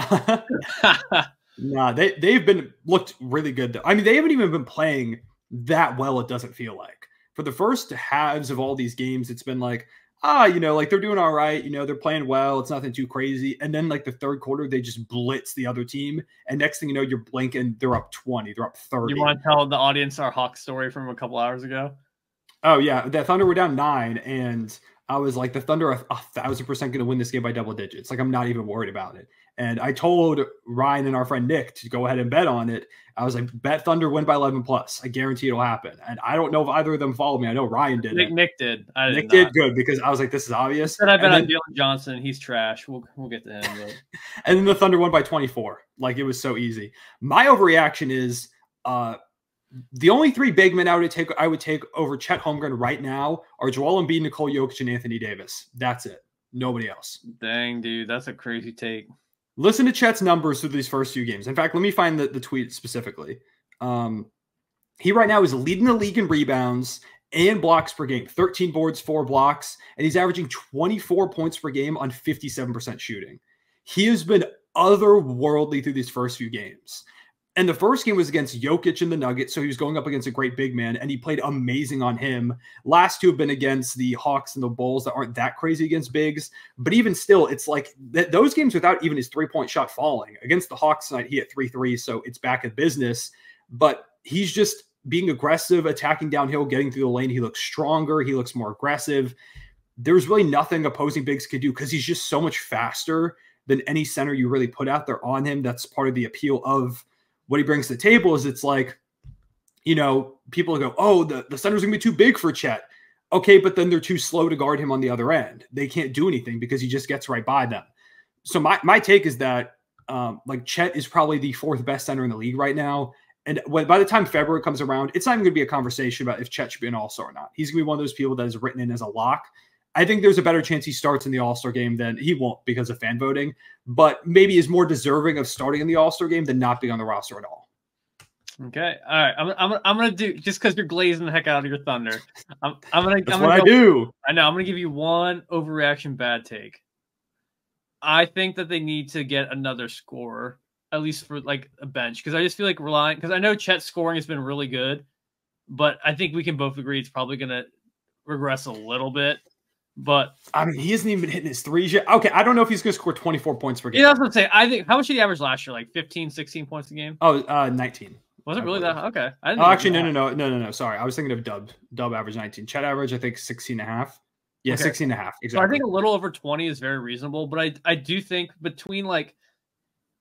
Nah, they've been looked really good though. I mean, they haven't even been playing that well, it doesn't feel like. For the first halves of all these games, it's been like, like they're doing all right, they're playing well, it's nothing too crazy. And then like the third quarter, they just blitz the other team. And next thing you know, you're blinking, they're up 20, they're up 30. You want to tell the audience our Hawks story from a couple hours ago? Oh yeah, the Thunder were down 9, and I was like, the Thunder are 1,000% going to win this game by double digits. Like, I'm not even worried about it. And I told Ryan and our friend Nick to go ahead and bet on it. I was like, bet Thunder win by 11 plus. I guarantee it'll happen. And I don't know if either of them followed me. I know Ryan did. Nick did. Nick did good because I was like, this is obvious. But I bet on Dylan Johnson. He's trash. We'll get to him. But. And then the Thunder won by 24. Like, it was so easy. My overreaction is the only 3 big men I would take over Chet Holmgren right now are Joel Embiid, Nikola Jokic, and Anthony Davis. That's it. Nobody else. Dang, dude. That's a crazy take. Listen to Chet's numbers through these first few games. In fact, let me find the tweet specifically. He right now is leading the league in rebounds and blocks per game. 13 boards, 4 blocks, and he's averaging 24 points per game on 57% shooting. He has been otherworldly through these first few games. And the first game was against Jokic and the Nuggets, so he was going up against a great big man, and he played amazing on him. Last 2 have been against the Hawks and the Bulls that aren't that crazy against bigs. But even still, it's like those games without even his three-point shot falling. Against the Hawks tonight, he hit 3 threes, so it's back in business. But he's just being aggressive, attacking downhill, getting through the lane. He looks stronger. He looks more aggressive. There's really nothing opposing bigs could do because he's just so much faster than any center you really put out there on him. That's part of the appeal of what he brings to the table. Is it's like, people go, oh, the center's going to be too big for Chet. Okay, but then they're too slow to guard him on the other end. They can't do anything because he just gets right by them. So my take is that Chet is probably the 4th best center in the league right now. And by the time February comes around, it's not even going to be a conversation about if Chet should be an all-star or not. He's going to be one of those people that is written in as a lock. I think there's a better chance he starts in the All-Star game than he won't because of fan voting, but maybe is more deserving of starting in the All-Star game than not being on the roster at all. Okay. All right. I'm going to do, just because you're glazing the heck out of your Thunder. That's what I do. I know. I'm going to give you one overreaction bad take. I think that they need to get another scorer, at least for like a bench, because I just feel like because I know Chet's scoring has been really good, but I think we can both agree it's probably going to regress a little bit. But I mean, he hasn't even been hitting his threes yet. Okay, I don't know if he's going to score 24 points per game. Yeah, I was going to say, I think, how much did he average last year? Like 15, 16 points a game? Oh, 19. Was it really that? Okay. Actually, no. Sorry. I was thinking of Dub. Dub averaged 19. Chet average, I think, 16.5. Yeah, okay. 16.5. Exactly. So I think a little over 20 is very reasonable, but I do think between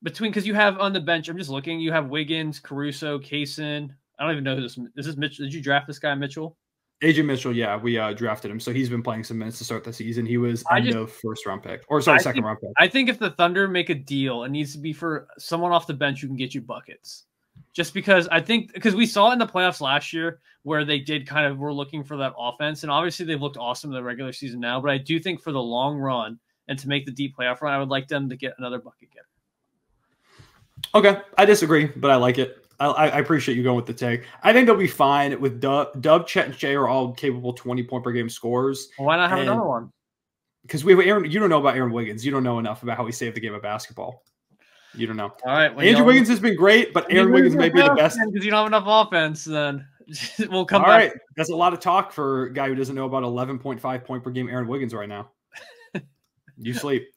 because you have on the bench, I'm just looking, you have Wiggins, Caruso, Kaysen. I don't even know who this is. Mitchell. Did you draft this guy, Mitchell? AJ Mitchell, yeah, we drafted him, so he's been playing some minutes to start the season. He was end of first-round pick, or sorry, second-round pick. I think if the Thunder make a deal, it needs to be for someone off the bench who can get you buckets. Just because we saw in the playoffs last year where they did were looking for that offense, and obviously they've looked awesome in the regular season now. But I do think for the long run and to make the deep playoff run, I would like them to get another bucket getter. Okay, I disagree, but I like it. I appreciate you going with the take. I think they'll be fine with Dub, Chet, and Jay are all capable 20-point per game scorers. Well, why not have another one? Because we have Aaron. You don't know about Aaron Wiggins. You don't know enough about how he saved the game of basketball. You don't know. All right. Andrew Wiggins has been great, but Aaron Wiggins may be the best. Because you don't have enough offense, then we'll come back. All right. That's a lot of talk for a guy who doesn't know about 11.5 point per game Aaron Wiggins right now. You sleep.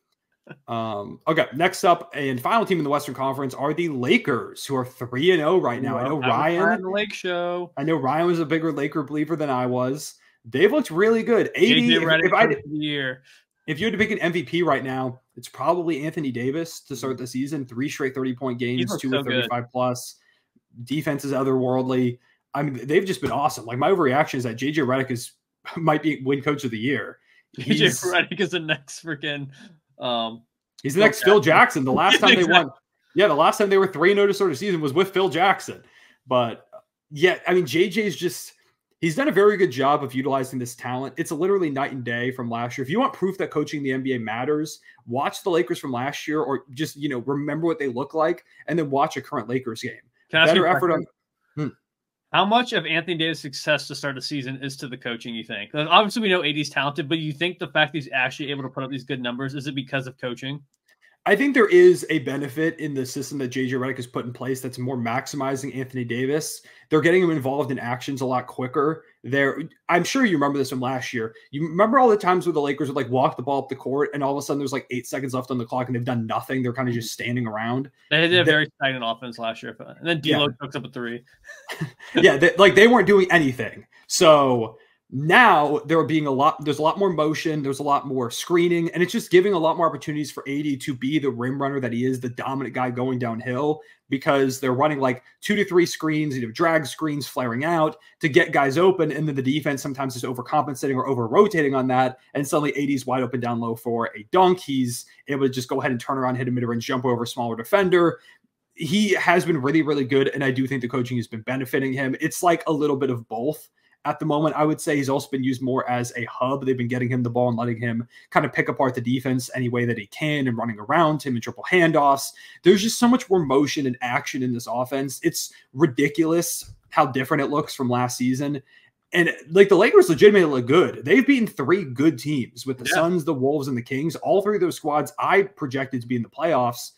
Okay, next up and final team in the Western Conference are the Lakers, who are 3-0 right now. I know Ryan. The Lake Show. I know Ryan was a bigger Laker believer than I was. They've looked really good. If you had to pick an MVP right now, it's probably Anthony Davis to start the season. 3 straight 30-point games, 2 with 35 plus. Defense is otherworldly. I mean, they've just been awesome. Like, my overreaction is that JJ Redick might be win coach of the year. JJ Redick is the next freaking. He's the next Phil Jackson. The last time they won, the last time they were 3-0 to start a season was with Phil Jackson. But yeah, I mean, JJ's he's done a very good job of utilizing this talent. It's literally night and day from last year. If you want proof that coaching the NBA matters, watch the Lakers from last year, or just remember what they look like, and then watch a current Lakers game. Better effort on. How much of Anthony Davis' success to start the season is to the coaching, you think? Obviously, we know AD's talented, but you think the fact that he's actually able to put up these good numbers, is it because of coaching? I think there is a benefit in the system that JJ Redick has put in place that's more maximizing Anthony Davis. They're getting him involved in actions a lot quicker. I'm sure you remember this from last year. You remember all the times where the Lakers would like walk the ball up the court and all of a sudden there's like 8 seconds left on the clock and they've done nothing. They're kind of just standing around. They did a very stagnant offense last year. And then D'Lo hooks up a 3. Yeah, they weren't doing anything. So now there's a lot more motion, there's a lot more screening, and it's just giving a lot more opportunities for AD to be the rim runner that he is, the dominant guy going downhill, because they're running like 2 to 3 screens, drag screens flaring out to get guys open, and then the defense sometimes is overcompensating or over-rotating on that, and suddenly AD's wide open down low for a dunk. He's able to just go ahead and turn around, hit a mid-range jump over a smaller defender. He has been really, really good, and I do think the coaching has been benefiting him. It's like a little bit of both. At the moment, I would say he's also been used more as a hub. They've been getting him the ball and letting him kind of pick apart the defense any way that he can and running around him in triple handoffs. There's just so much more motion and action in this offense. It's ridiculous how different it looks from last season. And like the Lakers legitimately look good. They've beaten 3 good teams with the Suns, the Wolves, and the Kings. All 3 of those squads I projected to be in the playoffs.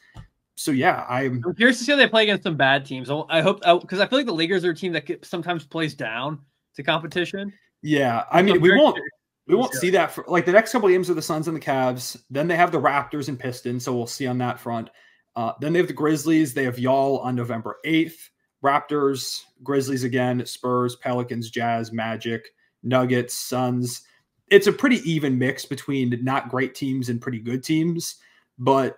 So, yeah, I'm curious to see how they play against some bad teams. I hope, because I feel like the Lakers are a team that sometimes plays down to competition. Yeah, I mean, we won't see that for like the next couple of games of the Suns and the Cavs. Then they have the Raptors and Pistons, so we'll see on that front. Then they have the Grizzlies. They have y'all on November 8th. Raptors, Grizzlies again, Spurs, Pelicans, Jazz, Magic, Nuggets, Suns. It's a pretty even mix between not great teams and pretty good teams. But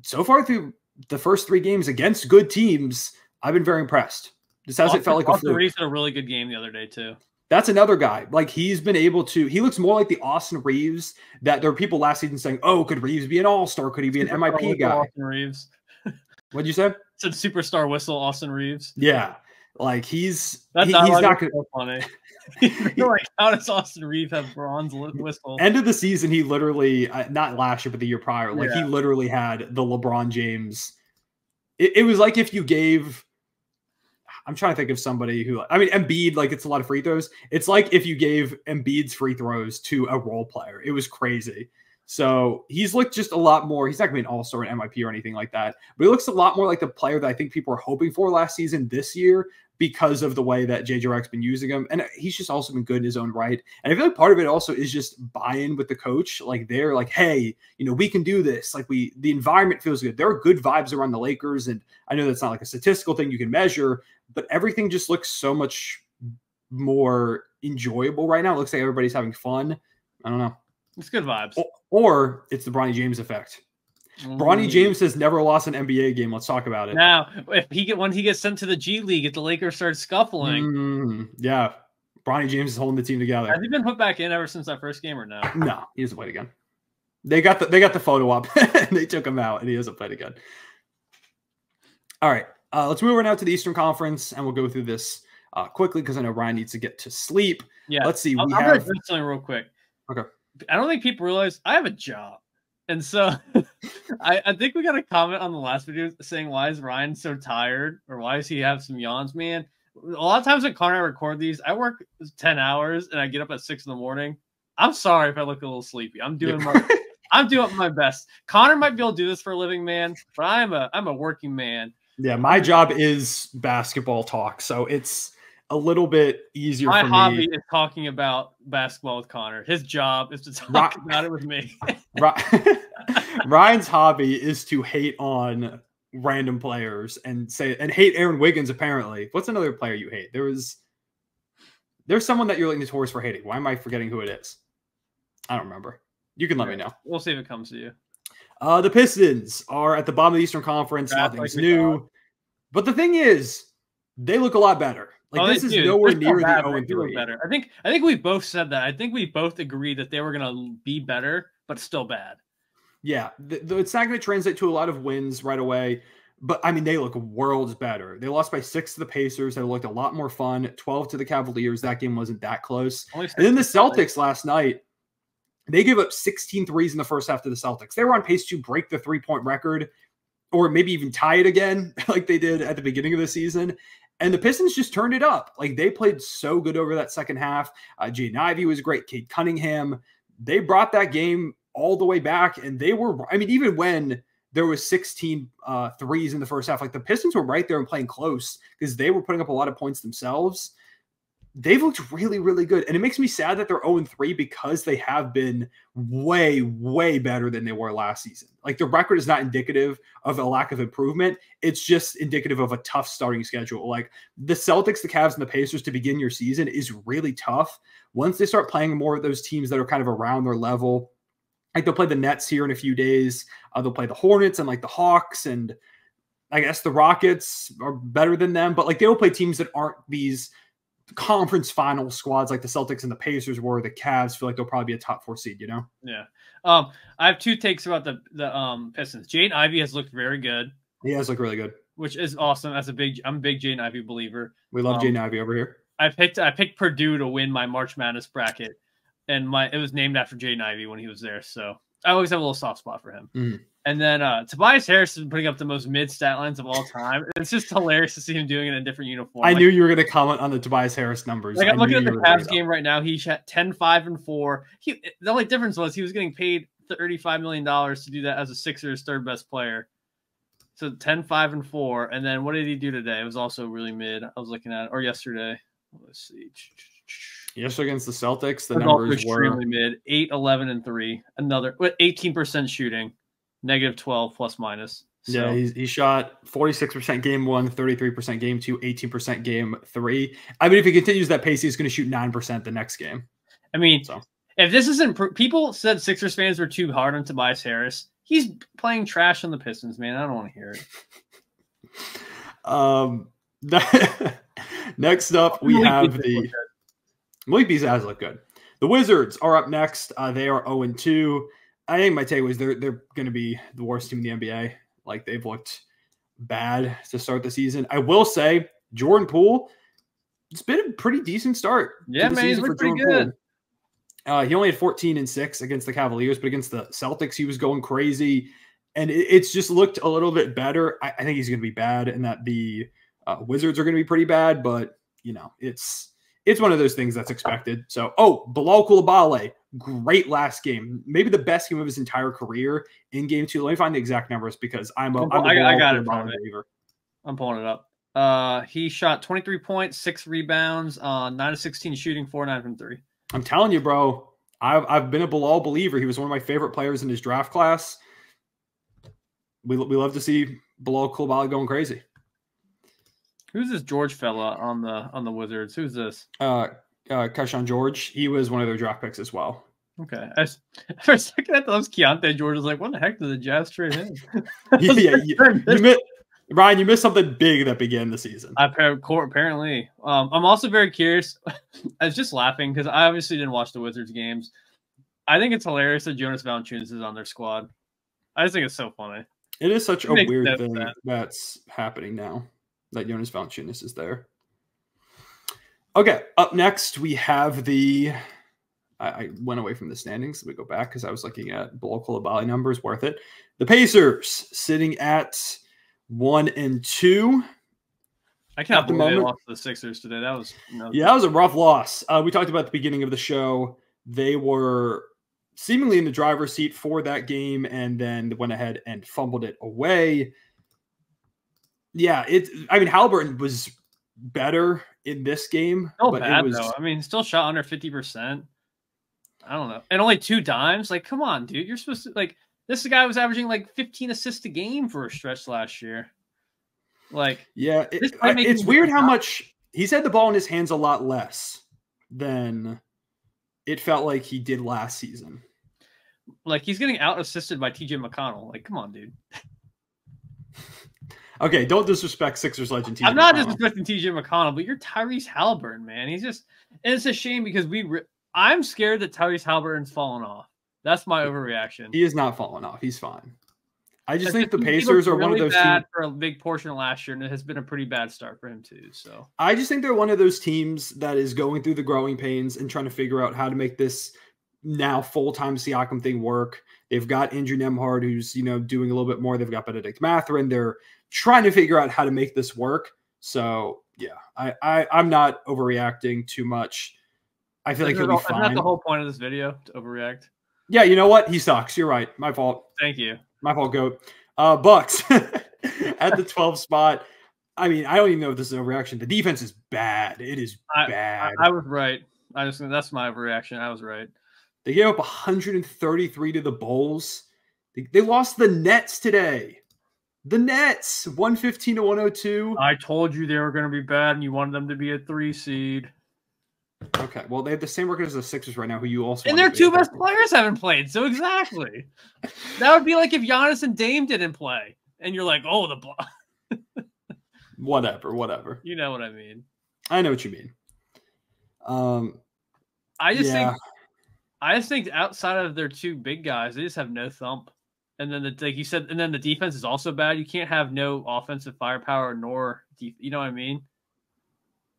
so far through the first 3 games against good teams, I've been very impressed. This hasn't felt like a fluke. Reeves had a really good game the other day, too. That's another guy. Like, he's been able to – he looks more like the Austin Reeves that there were people last season saying, oh, could Reeves be an all-star? Could he be an MIP guy? Austin Reeves. What'd you say? Said superstar whistle, Austin Reeves. Yeah. Like, he's – he's not going to – funny. Like, how does Austin Reeves have bronze whistle? End of the season, he literally – not last year, but the year prior. Like, he literally had the LeBron James – it was like if you gave – I'm trying to think of somebody who, I mean, Embiid, like it's a lot of free throws. It's like if you gave Embiid's free throws to a role player. It was crazy. So he's looked just a lot more. He's not going to be an all-star in MIP or anything like that. But he looks a lot more like the player that I think people were hoping for last season this year because of the way that JJ Redick's been using him. And he's just also been good in his own right. And I feel like part of it also is just buy-in with the coach. Like they're like, hey, we can do this. Like the environment feels good. There are good vibes around the Lakers. And I know that's not like a statistical thing you can measure, but everything just looks so much more enjoyable right now. It looks like everybody's having fun. I don't know. It's good vibes. Or it's the Bronny James effect. Bronny James has never lost an NBA game. Let's talk about it. Now, when he gets sent to the G League, if the Lakers start scuffling. Yeah. Bronny James is holding the team together. Has he been put back in ever since that first game or no? No, he hasn't played again. They got the photo up and they took him out and he hasn't played again. All right. Let's move on now to the Eastern Conference and we'll go through this quickly because I know Ryan needs to get to sleep. Yeah. Let's see. I'm going to do something real quick. Okay. I don't think people realize I have a job. And so I think we got a comment on the last video saying, why is Ryan so tired? Or why does he have some yawns, man? A lot of times when Connor and I record these, I work 10 hours and I get up at 6 in the morning. I'm sorry if I look a little sleepy. I'm doing my best. Connor might be able to do this for a living, man, but I'm a working man. Yeah, my job is basketball talk, so it's a little bit easier for me. My hobby is talking about basketball with Connor. His job is to talk about it with me. Ryan's hobby is to hate on random players and hate Aaron Wiggins, apparently. What's another player you hate? There's someone that you're like notorious for hating. Why am I forgetting who it is? I don't remember. You can let me know. We'll see if it comes to you. The Pistons are at the bottom of the Eastern Conference. Nothing's new. But the thing is, they look a lot better. Like this is nowhere near the 0-3. Better. I think we both said that. I think we both agreed that they were going to be better, but still bad. Yeah, it's not going to translate to a lot of wins right away. But, I mean, they look worlds better. They lost by 6 to the Pacers. They looked a lot more fun. 12 to the Cavaliers. That game wasn't that close. And then the Celtics last night, they gave up 16 threes in the first half to the Celtics. They were on pace to break the three-point record or maybe even tie it again like they did at the beginning of the season. And the Pistons just turned it up. Like, they played so good over that second half. Jaden Ivey was great. Cade Cunningham. They brought that game all the way back. And they were, I mean, even when there was 16 threes in the first half, like the Pistons were right there and playing close because they were putting up a lot of points themselves. They've looked really, really good. And it makes me sad that they're 0-3 because they have been way, way better than they were last season. Like, the record is not indicative of a lack of improvement. It's just indicative of a tough starting schedule. Like, the Celtics, the Cavs, and the Pacers to begin your season is really tough. Once they start playing more of those teams that are kind of around their level, like they'll play the Nets here in a few days. They'll play the Hornets and like the Hawks, and I guess the Rockets are better than them. But like, they will play teams that aren't these conference final squads like the Celtics and the Pacers were. The Cavs feel like they'll probably be a top 4 seed, you know? Yeah. I have 2 takes about the Pistons. Jaden Ivey has looked very good. He has looked really good, which is awesome. I'm a big Jaden Ivey believer. We love Jaden Ivey over here. I picked Purdue to win my March Madness bracket, and it was named after Jaden Ivey when he was there. So I always have a little soft spot for him. Mm. And then Tobias Harris has been putting up the most mid stat lines of all time. It's just hilarious to see him doing it in a different uniform. I knew you were going to comment on the Tobias Harris numbers. Like, I'm looking at the Cavs game right now. He shot 10, 5, and 4. The only difference was he was getting paid $35 million to do that as a Sixers third best player. So 10, 5, and 4. And then what did he do today? It was also really mid. I was looking at it. Or yesterday. Let's see. Yesterday against the Celtics, the numbers were extremely mid. 8, 11, and 3. Another 18% shooting. -12 plus minus. So. Yeah, he shot 46% game 1, 33% game 2, 18% game 3. I mean, if he continues that pace, he's going to shoot 9% the next game. I mean, if this isn't people said Sixers fans were too hard on Tobias Harris. He's playing trash on the Pistons, man. I don't want to hear it. Next up, we have the Malik Beasley has looked good. The Wizards are up next. They are 0-2. I think my take was they're going to be the worst team in the NBA. Like, they've looked bad to start the season. I will say, Jordan Poole, it's been a pretty decent start. Yeah, man, he's looked pretty good. He only had 14 and 6 against the Cavaliers, but against the Celtics, he was going crazy. And it's just looked a little bit better. I think he's going to be bad, and that the Wizards are going to be pretty bad. But, you know, it's one of those things that's expected. So, Bilal Coulibaly, great last game. Maybe the best game of his entire career in game 2. Let me find the exact numbers because I got it believer. I'm pulling it up. He shot 23 points, 6 rebounds, 9 of 16 shooting, 4-9 from 3. I'm telling you, bro. I've been a Bilal believer. He was one of my favorite players in his draft class. We love to see Bilal Coulibaly going crazy. Who's this George fella on the Wizards? Who's this? Keshawn George. He was one of their draft picks as well. Okay. For a second, I thought it was Keontae George. I was like, what the heck did the Jazz trade him? Ryan, you missed something big that began the season. Apparently. I'm also very curious. I was just laughing because I obviously didn't watch the Wizards games. I think it's hilarious that Jonas Valanciunas is on their squad. I just think it's so funny. It is such a weird thing that's happening now that Jonas Valanciunas is there. Okay, up next we have the I went away from the standings. So we go back because I was looking at Bilal Coulibaly numbers. Worth it. The Pacers sitting at 1-2. I can't believe they lost to the Sixers today. That was that was a rough loss. We talked about at the beginning of the show. They were seemingly in the driver's seat for that game and then went ahead and fumbled it away. Yeah, Haliburton was better in this game. Still bad, though. I mean, still shot under 50%. I don't know. And only 2 dimes? Like, come on, dude. You're supposed to, like, this guy was averaging, like, 15 assists a game for a stretch last year. Like, yeah, it's weird how much he's had the ball in his hands a lot less than it felt like he did last season. Like, he's getting out-assisted by TJ McConnell. Like, come on, dude. Okay, don't disrespect Sixers legend TJ I'm not disrespecting TJ McConnell, but you're Tyrese Haliburton, man. He's just – and it's a shame because I'm scared that Tyrese Haliburton's fallen off. That's my overreaction. He is not falling off. He's fine. I just think the Pacers are one of those teams for a big portion of last year, and it has been a pretty bad start for him too. So I just think they're one of those teams that is going through the growing pains and trying to figure out how to make this now full-time Siakam thing work. They've got Andrew Nembhard, who's doing a little bit more. They've got Benedict Mathurin. They're trying to figure out how to make this work. So yeah, I'm not overreacting too much. I feel like he'll be fine. Isn't that the whole point of this video, to overreact? Yeah, you know what? He sucks. You're right. My fault. Thank you. My fault, GOAT. Bucks at the 12 spot. I mean, I don't even know if this is an overreaction. The defense is bad. It is bad. I was right. That's my overreaction. I was right. They gave up 133 to the Bulls. They lost the Nets today. The Nets, 115 to 102. I told you they were going to be bad, and you wanted them to be a 3 seed. Okay, well, they have the same record as the Sixers right now, who you also and their two best players haven't played. So exactly, that would be like if Giannis and Dame didn't play, and you're like, oh, whatever. You know what I mean? I know what you mean. I just think outside of their two big guys, they just have no thump. And then like you said, and then the defense is also bad. You can't have no offensive firepower nor you know what I mean?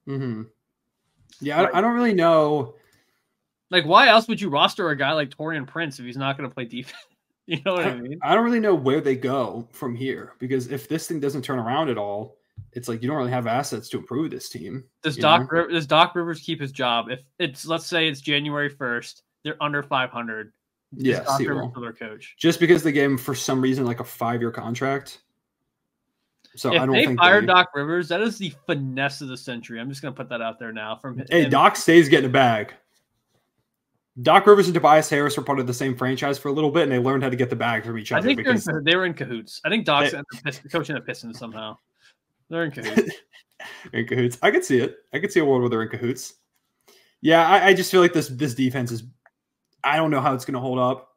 Mm-hmm. Yeah, I don't really know. Like, why else would you roster a guy like Taurean Prince if he's not going to play defense? You know what I mean? I don't really know where they go from here, because if this thing doesn't turn around at all, it's like you don't really have assets to improve this team. Does Doc Rivers keep his job? If it's, let's say it's January 1st, they're under 500. Yeah, Doc Rivers their coach. Just because they gave him, for some reason, like a 5-year contract. So if I don't they think fired Doc Rivers, that is the finesse of the century. I'm just going to put that out there now. Hey, Doc stays getting a bag. Doc Rivers and Tobias Harris were part of the same franchise for a little bit, and they learned how to get the bag from each other. I think they were in cahoots. I think Doc's coaching the Pistons somehow. They're in cahoots. In cahoots. I could see it. I could see a world where they're in cahoots. Yeah, I just feel like this defense is, I don't know how it's going to hold up.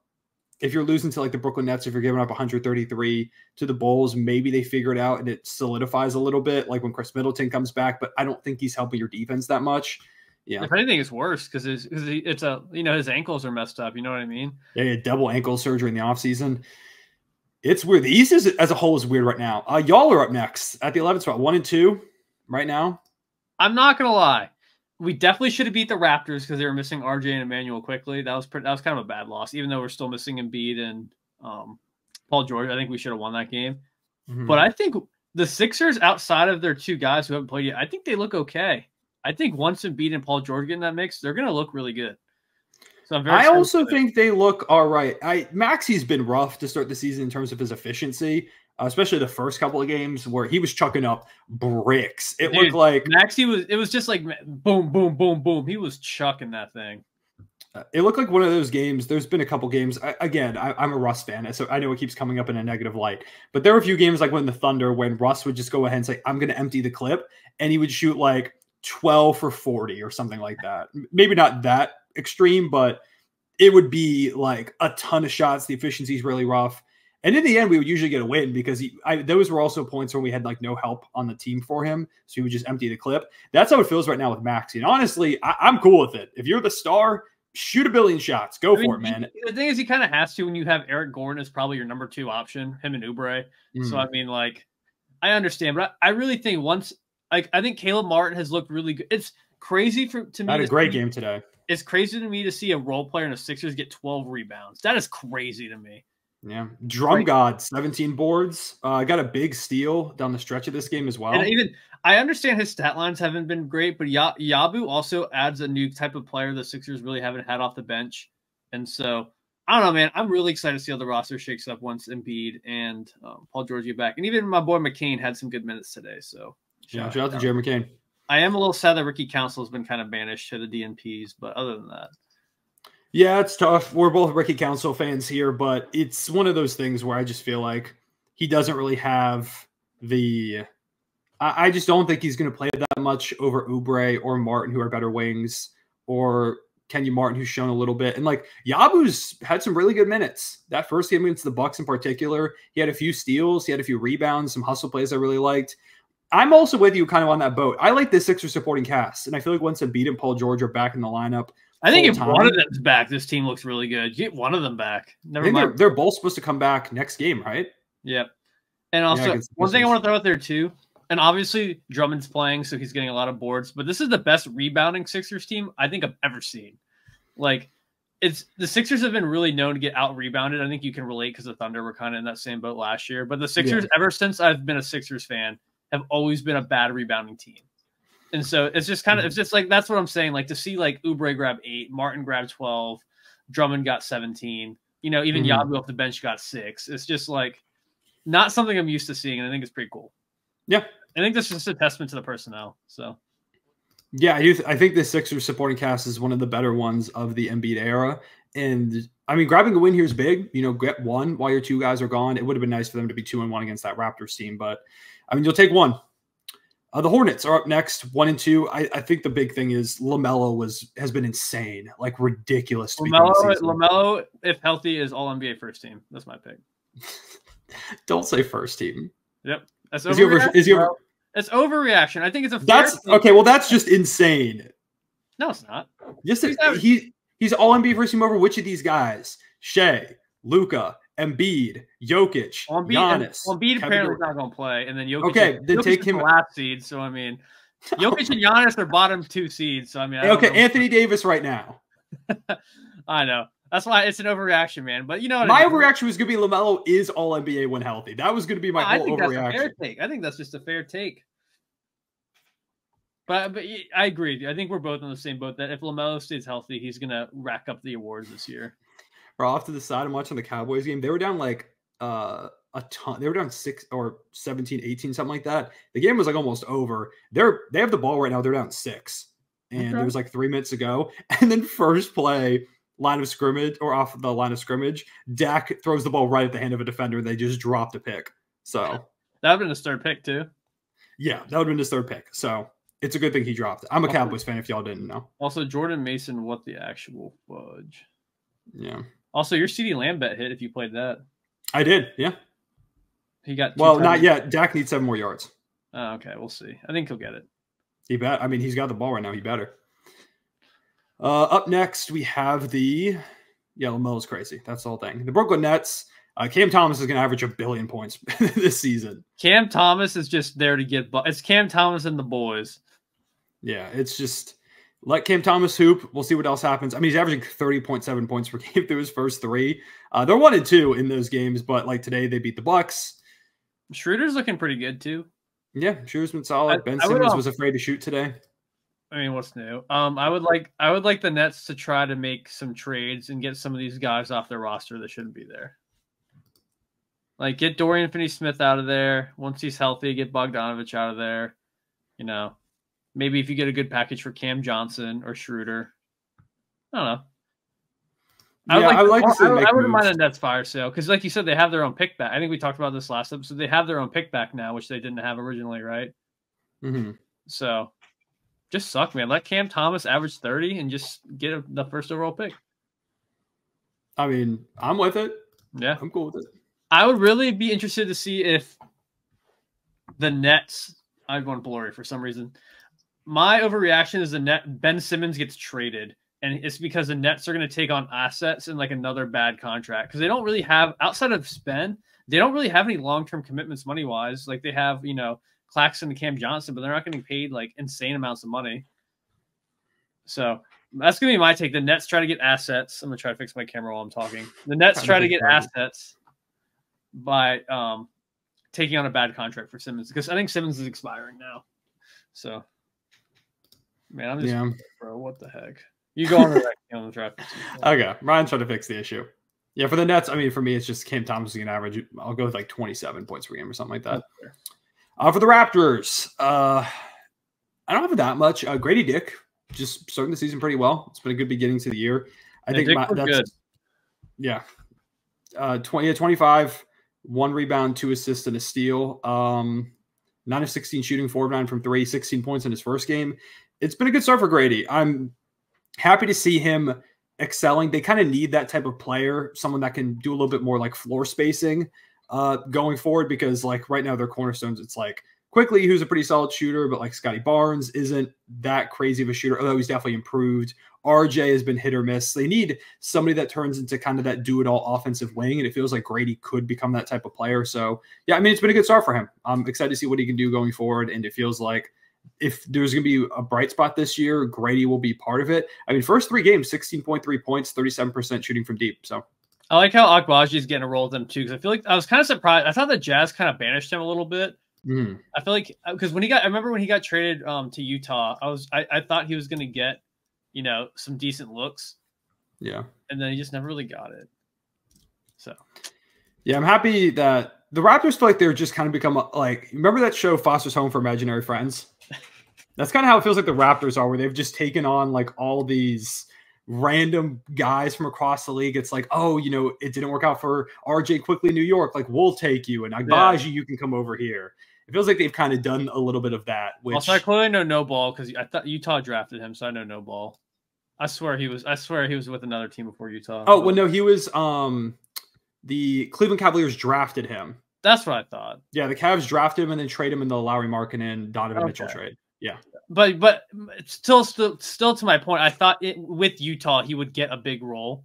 If you're losing to like the Brooklyn Nets, if you're giving up 133 to the Bulls, maybe they figure it out and it solidifies a little bit, like when Chris Middleton comes back. But I don't think he's helping your defense that much. Yeah. If anything, it's worse because it's a, you know, his ankles are messed up. You know what I mean? Yeah, he had double ankle surgery in the offseason. It's weird. The East as a whole is weird right now. Y'all are up next at the 11th spot, 1 and 2 right now. I'm not gonna lie. We definitely should have beat the Raptors because they were missing RJ and Emmanuel quickly. That was kind of a bad loss, even though we're still missing Embiid and Paul George. I think we should have won that game. Mm-hmm. But I think the Sixers, outside of their two guys who haven't played yet, I think they look okay. I think once Embiid and Paul George get in that mix, they're going to look really good. So I also think they look all right. Maxi's been rough to start the season in terms of his efficiency. Especially the first couple of games where he was chucking up bricks. It looked like it was just like boom, boom, boom, boom. He was chucking that thing. It looked like one of those games. There's been a couple games. I'm a Russ fan, so I know it keeps coming up in a negative light. But there were a few games like when Russ would just go ahead and say, I'm going to empty the clip. And he would shoot like 12 for 40 or something like that. Maybe not that extreme, but it would be like a ton of shots. The efficiency is really rough. And in the end, we would usually get a win because those were also points where we had like no help on the team for him. So he would just empty the clip. That's how it feels right now with Maxey. And honestly, I'm cool with it. If you're the star, shoot a billion shots. Go for it, man. The thing is, he kind of has to when you have Eric Gordon as probably your number 2 option, him and Oubre. So, I mean, like, I understand. But I really think I think Caleb Martin has looked really good. It's crazy to me. Had a great game today. It's crazy to me to see a role player in the Sixers get 12 rebounds. That is crazy to me. Yeah. Drum God, 17 boards. Got a big steal down the stretch of this game as well. And I understand his stat lines haven't been great, but Yabu also adds a new type of player the Sixers really haven't had off the bench. And so, I don't know, man. I'm really excited to see how the roster shakes up once Embiid and Paul George get back. And even my boy McCain had some good minutes today. So, shout out to Joe McCain. I am a little sad that Ricky Council has been kind of banished to the DNPs, but other than that. Yeah, it's tough. We're both Ricky Council fans here, but it's one of those things where I just feel like he doesn't really have I just don't think he's going to play that much over Oubre or Martin, who are better wings, or Kenyon Martin, who's shown a little bit. And like Yabu's had some really good minutes. That first game against the Bucks in particular, he had a few steals, he had a few rebounds, some hustle plays I really liked. I'm also with you kind of on that boat. I like the Sixers supporting cast, and I feel like once Embiid and Paul George are back in the lineup, I think if one of them's back, this team looks really good. Get one of them back. Never mind. They're both supposed to come back next game, right? Yep. And also, one thing I want to throw out there too, and obviously Drummond's playing, so he's getting a lot of boards, but this is the best rebounding Sixers team I think I've ever seen. Like, the Sixers have been really known to get out-rebounded. I think you can relate because the Thunder were kind of in that same boat last year. But the Sixers, ever since I've been a Sixers fan, have always been a bad rebounding team. And so it's just kind of, it's just like, that's what I'm saying. Like to see like Oubre grab 8, Martin grabbed 12, Drummond got 17, you know, even Yabu off the bench got 6. It's just like not something I'm used to seeing. And I think it's pretty cool. Yeah. I think that's just a testament to the personnel. So yeah, I think the Sixers supporting cast is one of the better ones of the Embiid era. And I mean, grabbing a win here is big. You know, get one while your 2 guys are gone. It would have been nice for them to be 2-1 against that Raptors team, but I mean, you'll take one. The Hornets are up next, 1-2. I think the big thing is LaMelo has been insane, like ridiculous. LaMelo, if healthy, is all NBA first team. That's my pick. Don't say first team. Yep, that's it's overreaction. I think it's okay. Well, that's just insane. No, it's not. Yes, he's all NBA first team over which of these guys? Shea, Luka, Embiid, Jokic, Giannis. Embiid apparently is not going to play, and then Jokic. Okay, then take him last seed. So I mean, Jokic and Giannis are bottom 2 seeds. So I mean, Anthony Davis right now. I know. That's why it's an overreaction, man. But you know, my overreaction was going to be LaMelo is all NBA when healthy. That was going to be my whole overreaction. That's a fair take. I think that's just a fair take. But I agree. I think we're both on the same boat that if LaMelo stays healthy, he's going to rack up the awards this year. Or off to the side, I'm watching the Cowboys game. They were down like a ton. They were down 6 or 17, 18, something like that. The game was like almost over. They have the ball right now. They're down 6. And there was like 3 minutes to go. And then first play, line of scrimmage or off the line of scrimmage, Dak throws the ball right at the hand of a defender. And they just dropped a pick. So that would have been his 3rd pick too. Yeah, that would have been his 3rd pick. So it's a good thing he dropped it. I'm a Cowboys fan if y'all didn't know. Also, Jordan Mason, what the actual fudge? Yeah. Also, your CeeDee Lamb bet hit if you played that. I did, yeah. He got not yet. Dak needs 7 more yards. Oh, okay, we'll see. I think he'll get it. He bet. I mean, he's got the ball right now. He better. Up next, we have LaMelo's crazy. That's the whole thing. The Brooklyn Nets. Cam Thomas is going to average 1 billion points this season. Cam Thomas is just there to get. It's Cam Thomas and the boys. Yeah, it's just let Cam Thomas hoop. We'll see what else happens. I mean, he's averaging 30.7 points per game through his first 3. They're 1-2 in those games, but like today they beat the Bucks. Schroeder's looking pretty good too. Yeah, Schroeder's been solid. Ben Simmons was afraid to shoot today. I mean, what's new? I would like the Nets to try to make some trades and get some of these guys off their roster that shouldn't be there. Like get Dorian Finney-Smith out of there once he's healthy. Get Bogdanovich out of there. You know, maybe if you get a good package for Cam Johnson or Schroeder. I don't know. I wouldn't mind a Nets fire sale because, like you said, they have their own pick back. I think we talked about this last episode. They have their own pick back now, which they didn't have originally, right? Mm-hmm. So, just suck, man. Let Cam Thomas average 30 and just get the first overall pick. I mean, I'm with it. Yeah, I'm cool with it. I would really be interested to see if the Nets. I've gone blurry for some reason. My overreaction is Ben Simmons gets traded, and it's because the Nets are going to take on assets and like another bad contract because they don't really have outside of spend. They don't really have any long-term commitments money-wise. Like they have, Claxton and Cam Johnson, but they're not getting paid like insane amounts of money. So that's going to be my take. The Nets try to get assets. I'm going to try to fix my camera while I'm talking. The Nets try to get assets by taking on a bad contract for Simmons because I think Simmons is expiring now. So, man, I'm just bro. What the heck? You go on the traffic. Okay, Ryan's trying to fix the issue. Yeah, for the Nets, I mean, for me, it's just Cam Thomas is going to average. I'll go with like 27 points per game or something like that. For the Raptors, I don't have that much. Grady Dick just starting the season pretty well. It's been a good beginning to the year. I think that's good. Yeah. 25, 1 rebound, 2 assists, and a steal. 9 of 16 shooting, 4 of 9 from 3, 16 points in his first game. It's been a good start for Grady. I'm happy to see him excelling. They kind of need that type of player, someone that can do a little bit more like floor spacing going forward, because like right now their cornerstones, it's like Quickly, who's a pretty solid shooter, but like Scotty Barnes isn't that crazy of a shooter, although he's definitely improved. RJ has been hit or miss. They need somebody that turns into kind of that do-it-all offensive wing, and it feels like Grady could become that type of player. So, yeah, I mean, it's been a good start for him. I'm excited to see what he can do going forward, and it feels like if there's going to be a bright spot this year, Grady will be part of it. I mean, first 3 games, 16.3 points, 37% shooting from deep. So I like how Agbaji is getting a role with them too, because I feel like I was kind of surprised. I thought the Jazz kind of banished him a little bit, Mm. I feel like because I remember when he got traded to Utah, I thought he was going to get, some decent looks. Yeah. And then he just never really got it. So. Yeah, I'm happy that the Raptors feel like they're just kind of become like, remember that show Foster's Home for Imaginary Friends? That's kind of how it feels like the Raptors are, where they've just taken on like all these random guys from across the league. It's like, oh, it didn't work out for RJ quickly in New York. Like, we'll take you. And Agbaji, you can come over here. It feels like they've kind of done a little bit of that. Which... Also, I clearly know no ball because I thought Utah drafted him, so I know no ball. I swear he was with another team before Utah. Oh, well, no, he was the Cleveland Cavaliers drafted him. That's what I thought. Yeah, the Cavs drafted him and then trade him in the Lowry Markkanen, Donovan Mitchell trade. Yeah. But still to my point, I thought with Utah he would get a big role,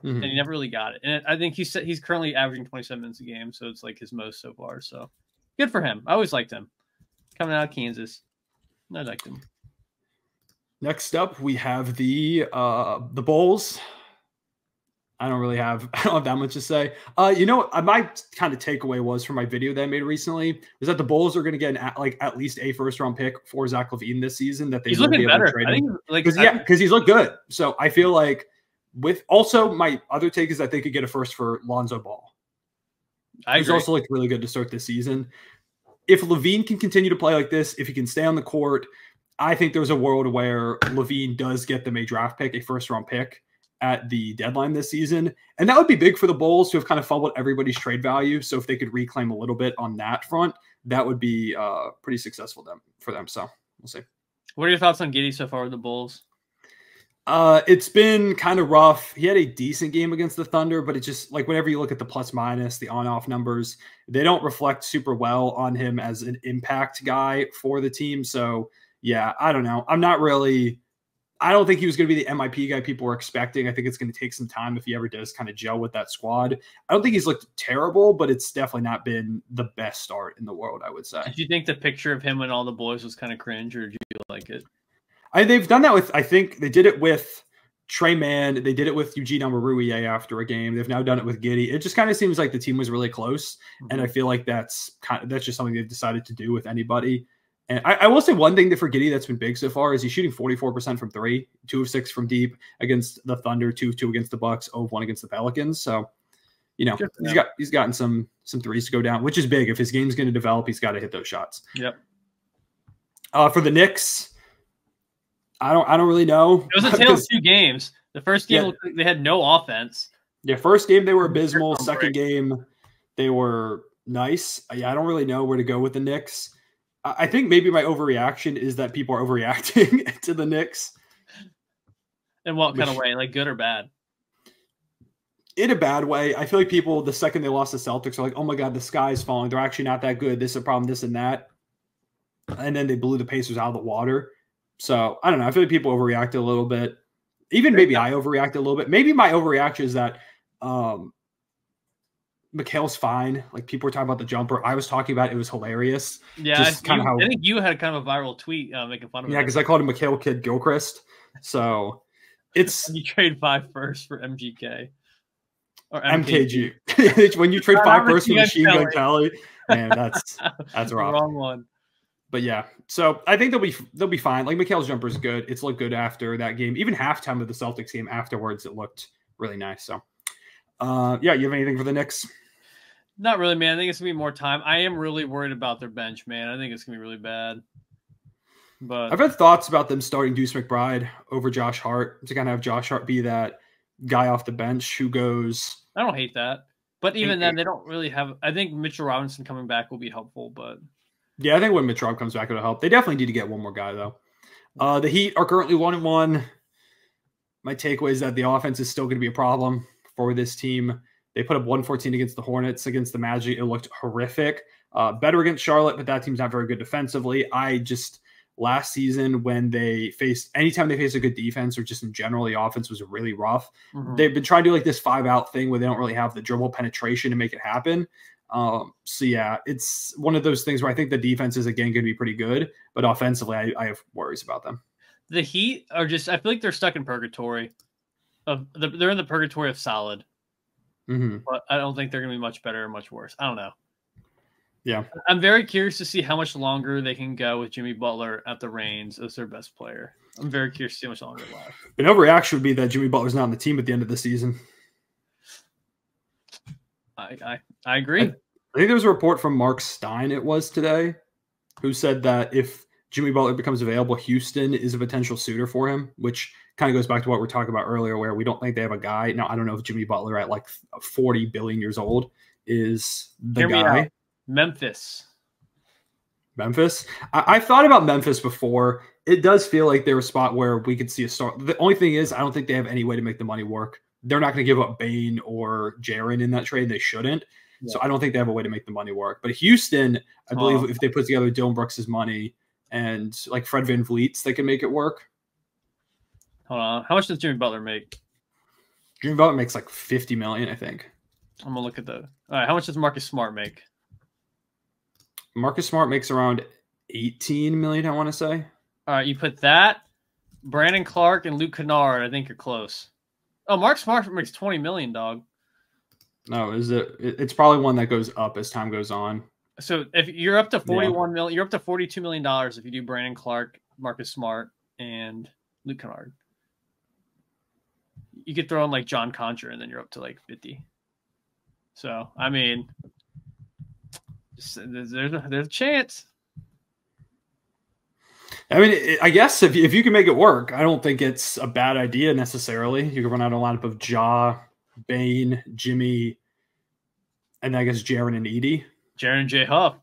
and he never really got it. And I think he's currently averaging 27 minutes a game, so it's like his most so far. So good for him. I always liked him coming out of Kansas. I liked him. Next up, we have the Bulls. I don't have that much to say. My kind of takeaway was from my video that I made recently was that the Bulls are going to get at least a first-round pick for Zach LaVine this season. That he's looking better. Because he's looked good. So I feel like my other take is that they could get a first for Lonzo Ball. He's also looked really good to start this season. If LaVine can continue to play like this, if he can stay on the court, I think there's a world where LaVine does get them a draft pick, a first-round pick at the deadline this season. And that would be big for the Bulls to have kind of fumbled everybody's trade value. So if they could reclaim a little bit on that front, that would be pretty successful for them. So we'll see. What are your thoughts on Giddey so far with the Bulls? It's been kind of rough. He had a decent game against the Thunder, but it's just like whenever you look at the plus minus, the on-off numbers, they don't reflect super well on him as an impact guy for the team. So yeah, I don't know. I don't think he was going to be the MIP guy people were expecting. I think it's going to take some time if he ever does kind of gel with that squad. I don't think he's looked terrible, but it's definitely not been the best start in the world, I would say. Did you think the picture of him and all the boys was kind of cringe, or did you like it? They've done that with, I think they did it with Trey Mann. They did it with Eugene Omoruyi after a game. They've now done it with Giddey. It just kind of seems like the team was really close. And I feel like that's just something they've decided to do with anybody. And I will say one thing for Giddey that's been big so far is he's shooting 44% from three, 2 of 6 from deep against the Thunder, 2 of 2 against the Bucks, 0 of 1 against the Pelicans. So, he's gotten some threes to go down, which is big. If his game's going to develop, he's got to hit those shots. Yep. For the Knicks, I don't really know. It was a tale of 2 games. The first game they had no offense. Yeah, first game they were abysmal. Second game they were nice. Yeah, I don't really know where to go with the Knicks. I think maybe my overreaction is that people are overreacting to the Knicks. In what kind of way? Like good or bad? In a bad way. I feel like people, the second they lost the Celtics, are like, oh my God, the sky's falling. They're actually not that good. This is a problem, this and that. And then they blew the Pacers out of the water. So, I don't know. I feel like people overreacted a little bit. Even maybe I overreacted a little bit. Maybe my overreaction is that Mikhail's fine. Like people were talking about the jumper. I was talking about it was hilarious. Yeah, I think you had kind of a viral tweet making fun of it. Yeah, because I called him Mikhail Kid Gilchrist. So it's you trade 5 first for MGK or MKG. When you trade 5 first for Machine Gun Kelly, man, that's rough. The wrong one. But yeah, so I think they'll be fine. Like Mikhail's jumper is good. It's looked good after that game. Even halftime of the Celtics game afterwards, it looked really nice. So yeah, you have anything for the Knicks? Not really, man. I think it's going to be more time. I am really worried about their bench, man. I think it's going to be really bad. But I've had thoughts about them starting Deuce McBride over Josh Hart to kind of have Josh Hart be that guy off the bench who goes. I don't hate that. But even then, they don't really have – I think Mitchell Robinson coming back will be helpful. But yeah, I think when Mitchell comes back, it'll help. They definitely need to get one more guy, though. The Heat are currently 1-1. My takeaway is that the offense is still going to be a problem for this team. They put up 114 against the Hornets. Against the Magic, it looked horrific. Better against Charlotte, but that team's not very good defensively. Last season, when anytime they faced a good defense or just in general, the offense was really rough. Mm-hmm. They've been trying to do like this 5-out thing where they don't really have the dribble penetration to make it happen. So yeah, it's one of those things where I think the defense is again going to be pretty good, but offensively, I have worries about them. The Heat are I feel like they're stuck in purgatory. They're in the purgatory of solid. Mm-hmm. But I don't think they're going to be much better or much worse. I don't know. Yeah. I'm very curious to see how much longer they can go with Jimmy Butler at the reins as their best player. I'm very curious to see how much longer it lasts. An overreaction would be that Jimmy Butler's not on the team at the end of the season. I agree. I think there was a report from Mark Stein, it was today, who said that if Jimmy Butler becomes available, Houston is a potential suitor for him, which kind of goes back to what we were talking about earlier, where we don't think they have a guy. Now, I don't know if Jimmy Butler at like 40 billion years old is the guy. Memphis. I've thought about Memphis before. It does feel like they're a spot where we could see a start. The only thing is, I don't think they have any way to make the money work. They're not going to give up Bane or Jaren in that trade. They shouldn't. Yeah. So I don't think they have a way to make the money work. But Houston, I believe if they put together Dylan Brooks' money and like Fred VanVleet's, they can make it work. Hold on. How much does Jimmy Butler make? Jimmy Butler makes like $50 million, I think. I'm going to look at the. All right. How much does Marcus Smart make? Marcus Smart makes around $18 million, I want to say. All right. You put that, Brandon Clark, and Luke Kennard. I think you're close. Oh, Mark Smart makes $20 million, dog. No, is it? It's probably one that goes up as time goes on. So if you're up to $41 million, you're up to $42 million if you do Brandon Clark, Marcus Smart, and Luke Kennard. You could throw in like John Contra, and then you're up to like 50. So I mean, there's a chance. I mean, I guess if you can make it work, I don't think it's a bad idea necessarily. You can run out a lineup of Ja, Bane, Jimmy, and I guess Jaren and Edey. Jaren and J Huff.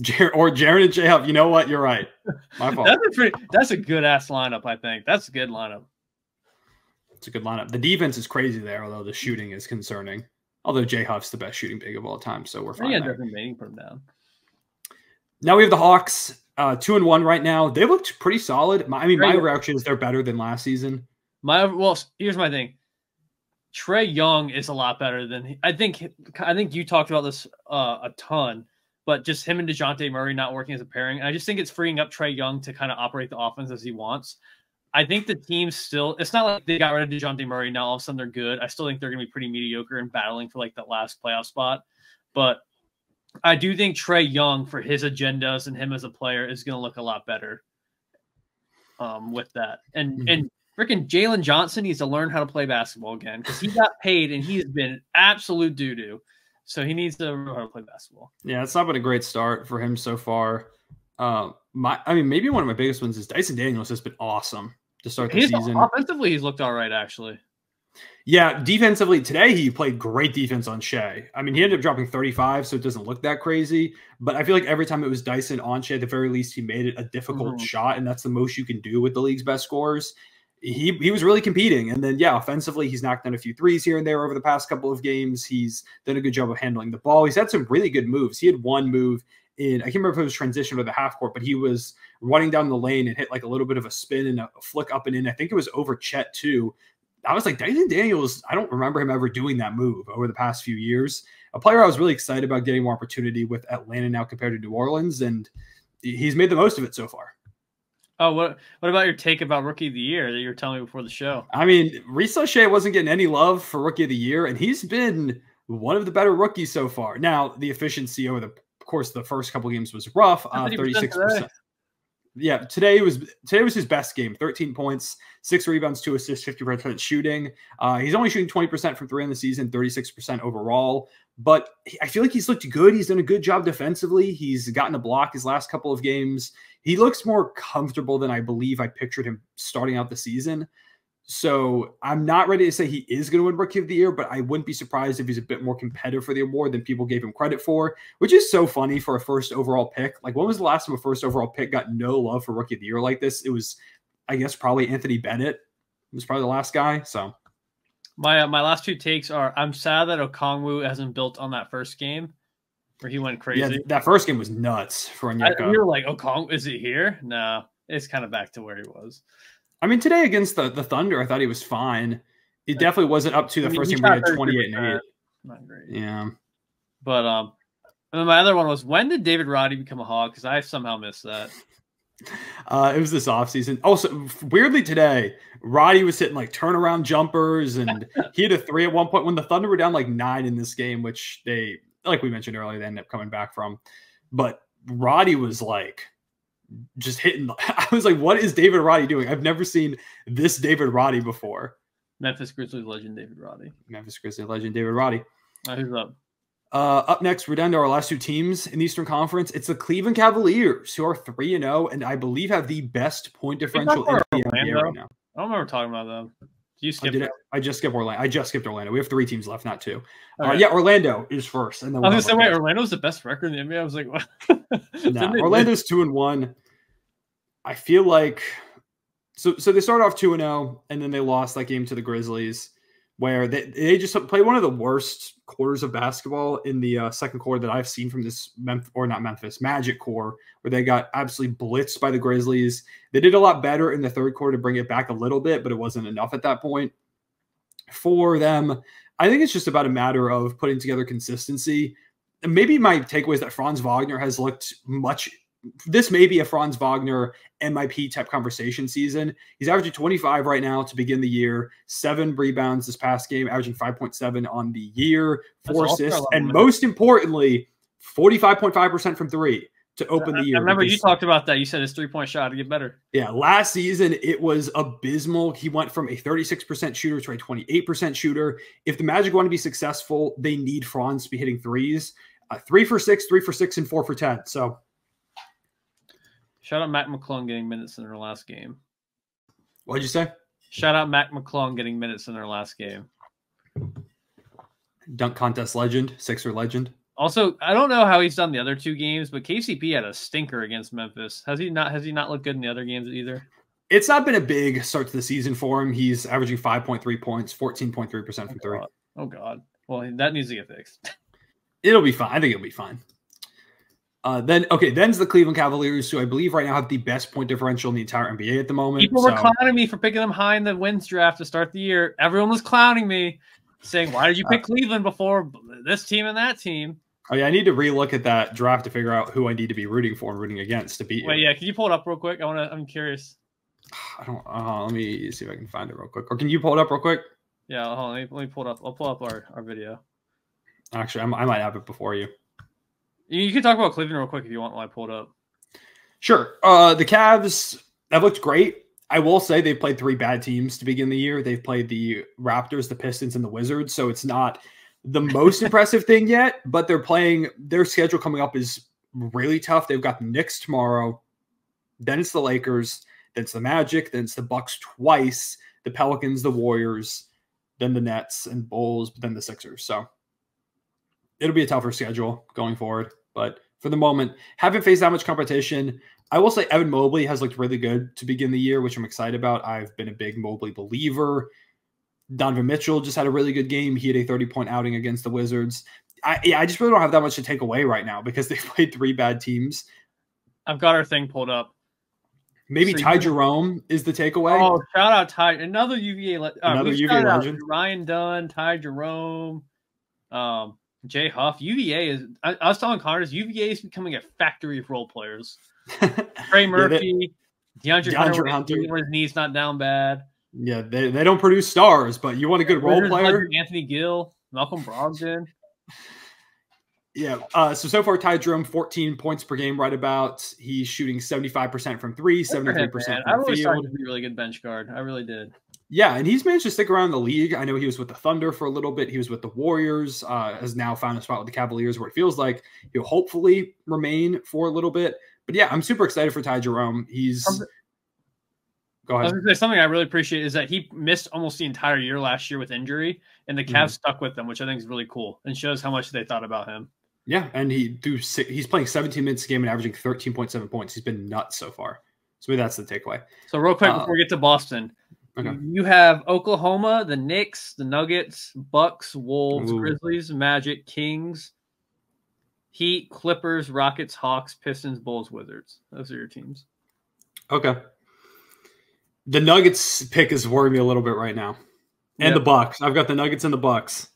Jaren and J Huff. You know what? You're right. My fault. That's a good ass lineup, I think. That's a good lineup. It's a good lineup. The defense is crazy there, although the shooting is concerning. Although J Huff's the best shooting big of all time, so we're fine. Yeah, definitely put him down. Now we have the Hawks, 2-1 right now. They looked pretty solid. My reaction is they're better than last season. Here's my thing. Trae Young is a lot better than I think you talked about this a ton, but just him and DeJounte Murray not working as a pairing. And I just think it's freeing up Trae Young to kind of operate the offense as he wants. I think the team still, it's not like they got rid of DeJounte Murray. Now all of a sudden they're good. I still think they're going to be pretty mediocre and battling for like that last playoff spot. But I do think Trae Young, for his agendas and him as a player, is going to look a lot better with that. And freaking Jalen Johnson needs to learn how to play basketball again because he got paid and he's been absolute doo-doo. So he needs to learn how to play basketball. Yeah, it's not been a great start for him so far. Maybe one of my biggest ones is Dyson Daniels has been awesome to start the season. Offensively, he's looked all right, actually. Yeah, defensively, today he played great defense on Shea. I mean, he ended up dropping 35, so it doesn't look that crazy. But I feel like every time it was Dyson on Shea, at the very least, he made it a difficult shot, and that's the most you can do with the league's best scorers. He was really competing. And then, yeah, offensively, he's knocked down a few threes here and there over the past couple of games. He's done a good job of handling the ball. He's had some really good moves. He had one move I can't remember if it was transition or the half court, but he was running down the lane and hit like a little bit of a spin and a flick up and in. I think it was over Chet too. I was like, Dyson Daniels, I don't remember him ever doing that move over the past few years. A player I was really excited about getting more opportunity with Atlanta now compared to New Orleans, and he's made the most of it so far. Oh, what about your take about Rookie of the Year that you were telling me before the show? I mean, Reese Shea wasn't getting any love for Rookie of the Year, and he's been one of the better rookies so far. Now, the efficiency over the course the first couple games was rough, 36%. Yeah, today was his best game. 13 points, 6 rebounds, 2 assists, 50% shooting. He's only shooting 20% from 3 in the season, 36% overall. But I feel like he's looked good. He's done a good job defensively. He's gotten a block his last couple of games. He looks more comfortable than I believe I pictured him starting out the season. So I'm not ready to say he is going to win Rookie of the Year, but I wouldn't be surprised if he's a bit more competitive for the award than people gave him credit for, which is so funny for a first overall pick. Like, when was the last time a first overall pick got no love for Rookie of the Year like this? It was, I guess, probably Anthony Bennett. It was probably the last guy. So my last two takes are, I'm sad that Okongwu hasn't built on that first game where he went crazy. Yeah, that first game was nuts for Onyeka. We were like, Okongwu, is he here? No, it's kind of back to where he was. I mean, today against the Thunder, I thought he was fine. It definitely wasn't up to the first game where he had 28 and 8. Not great. Yeah. But and then my other one was, when did David Roddy become a Hawk? Because I somehow missed that. It was this offseason. Also, weirdly today, Roddy was hitting like turnaround jumpers, and he had a 3 at one point when the Thunder were down like 9 in this game, which they like we mentioned earlier, they ended up coming back from. But Roddy was like just hitting. I was like, what is David Roddy doing? I've never seen this David Roddy before. Memphis Grizzlies legend David Roddy. Memphis Grizzlies legend David Roddy. Who's up? Up next, we're down to our last two teams in the Eastern Conference. It's the Cleveland Cavaliers, who are 3-0, and I believe have the best point differential in the NBA right now. I don't remember talking about them. You skipped it. I just skipped Orlando. I just skipped Orlando. We have 3 teams left, not 2. Okay. Yeah, Orlando is first. And then I was going to say, wait, Orlando's the best record in the NBA? I was like, what? No, Orlando's 2-1. I feel like so they started off 2-0, and then they lost that game to the Grizzlies, where they just played one of the worst quarters of basketball in the second quarter that I've seen from this Magic core, where they got absolutely blitzed by the Grizzlies. They did a lot better in the third quarter to bring it back a little bit, but it wasn't enough at that point for them. I think it's just about a matter of putting together consistency. And maybe my takeaway is that Franz Wagner has looked much. This may be a Franz Wagner MIP type conversation season. He's averaging 25 right now to begin the year, 7 rebounds this past game, averaging 5.7 on the year, 4 assists, and most importantly, 45.5% from 3 to open the year. I remember you talked about that. You said his 3-point shot to get better. Yeah, last season it was abysmal. He went from a 36% shooter to a 28% shooter. If the Magic want to be successful, they need Franz to be hitting threes. 3 for 6, 3 for 6, and 4 for 10. So shout out Mac McClung getting minutes in their last game. What'd you say? Shout out Mac McClung getting minutes in their last game. Dunk contest legend, Sixer legend. Also, I don't know how he's done the other 2 games, but KCP had a stinker against Memphis. Has he not looked good in the other games either? It's not been a big start to the season for him. He's averaging 5.3 points, 14.3% from 3. Oh God. Well, that needs to get fixed. It'll be fine. I think it'll be fine. Then's the Cleveland Cavaliers, who I believe right now have the best point differential in the entire NBA at the moment. People were clowning me for picking them high in the wins draft to start the year. Everyone was clowning me, saying, why did you pick Cleveland before this team and that team? Oh, yeah, I need to relook at that draft to figure out who I need to be rooting for and rooting against to beat you. Wait, yeah, can you pull it up real quick? I'm curious. I don't. Let me see if I can find it real quick. Or can you pull it up real quick? Yeah, hold on. Let me pull it up. I'll pull up our video. Actually, I might have it before you. You can talk about Cleveland real quick if you want while I pull it up. Sure. The Cavs have looked great. I will say they've played 3 bad teams to begin the year. They've played the Raptors, the Pistons, and the Wizards. So it's not the most impressive thing yet, but they're playing. Their schedule coming up is really tough. They've got the Knicks tomorrow. Then it's the Lakers. Then it's the Magic. Then it's the Bucks twice. The Pelicans, the Warriors, then the Nets and Bulls, but then the Sixers. So it'll be a tougher schedule going forward. But for the moment, haven't faced that much competition. I will say Evan Mobley has looked really good to begin the year, which I'm excited about. I've been a big Mobley believer. Donovan Mitchell just had a really good game. He had a 30-point outing against the Wizards. I just really don't have that much to take away right now because they've played 3 bad teams. I've got our thing pulled up. Maybe so Ty Jerome is the takeaway. Oh, shout out Ty. Another UVA. Another UVA legend. Ryan Dunn, Ty Jerome, Jay Huff. UVA is. I was telling Connors, UVA is becoming a factory of role players. Trey Murphy, DeAndre Hunter. His knee's not down bad. Yeah, they don't produce stars, but you want a good role player. Anthony Gill, Malcolm Brogdon. Yeah. So far, Ty Jerome, 14 points per game, right about. He's shooting 75% from 3, 73% from the field. I really started to be a really good bench guard. I really did. Yeah, and he's managed to stick around the league. I know he was with the Thunder for a little bit. He was with the Warriors, has now found a spot with the Cavaliers where it feels like he'll hopefully remain for a little bit. But yeah, I'm super excited for Ty Jerome. Go ahead. Something I really appreciate is that he missed almost the entire year last year with injury, and the Cavs stuck with him, which I think is really cool and shows how much they thought about him. Yeah, and he's playing 17 minutes a game and averaging 13.7 points. He's been nuts so far. So maybe that's the takeaway. So real quick before we get to Boston, okay. You have Oklahoma, the Knicks, the Nuggets, Bucks, Wolves, Grizzlies, Magic, Kings, Heat, Clippers, Rockets, Hawks, Pistons, Bulls, Wizards. Those are your teams. Okay. The Nuggets pick is worrying me a little bit right now. And the Bucks. I've got the Nuggets and the Bucks.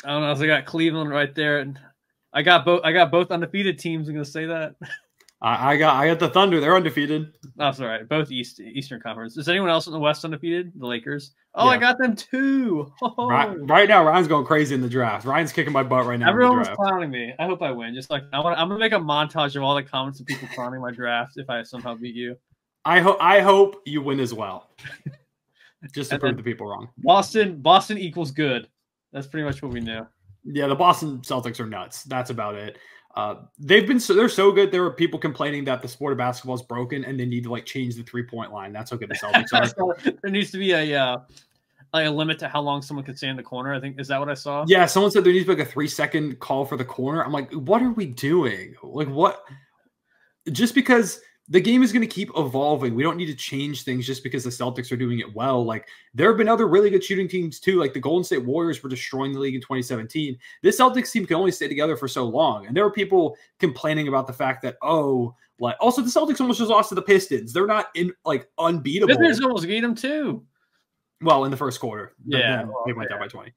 I don't know. So I got Cleveland right there. And I got both undefeated teams. I'm going to say that. I got the Thunder. They're undefeated. That's all right. Both Eastern Conference. Is anyone else in the West undefeated? The Lakers. Oh, Yeah. I got them too. Oh. Right now, Ryan's going crazy in the draft. Ryan's kicking my butt right now. Everyone was clowning me. I hope I win. Just like I'm gonna make a montage of all the comments of people clowning my draft if I somehow beat you. I hope you win as well. Just to prove the people wrong. Boston equals good. That's pretty much what we knew. Yeah, the Boston Celtics are nuts. That's about it. They're so good. There are people complaining that the sport of basketball is broken and they need to like change the 3-point line. That's how good the Celtics are. There needs to be a limit to how long someone can stay in the corner. I think is that what I saw? Yeah, someone said there needs to be like a 3-second call for the corner. I'm like, what are we doing? Like what? Just because the game is going to keep evolving. We don't need to change things just because the Celtics are doing it well. Like there have been other really good shooting teams too. Like the Golden State Warriors were destroying the league in 2017. This Celtics team can only stay together for so long. And there were people complaining about the fact that, like also the Celtics almost just lost to the Pistons. They're not unbeatable. Pistons almost beat them too. Well, in the first quarter. Yeah. They went down by 20.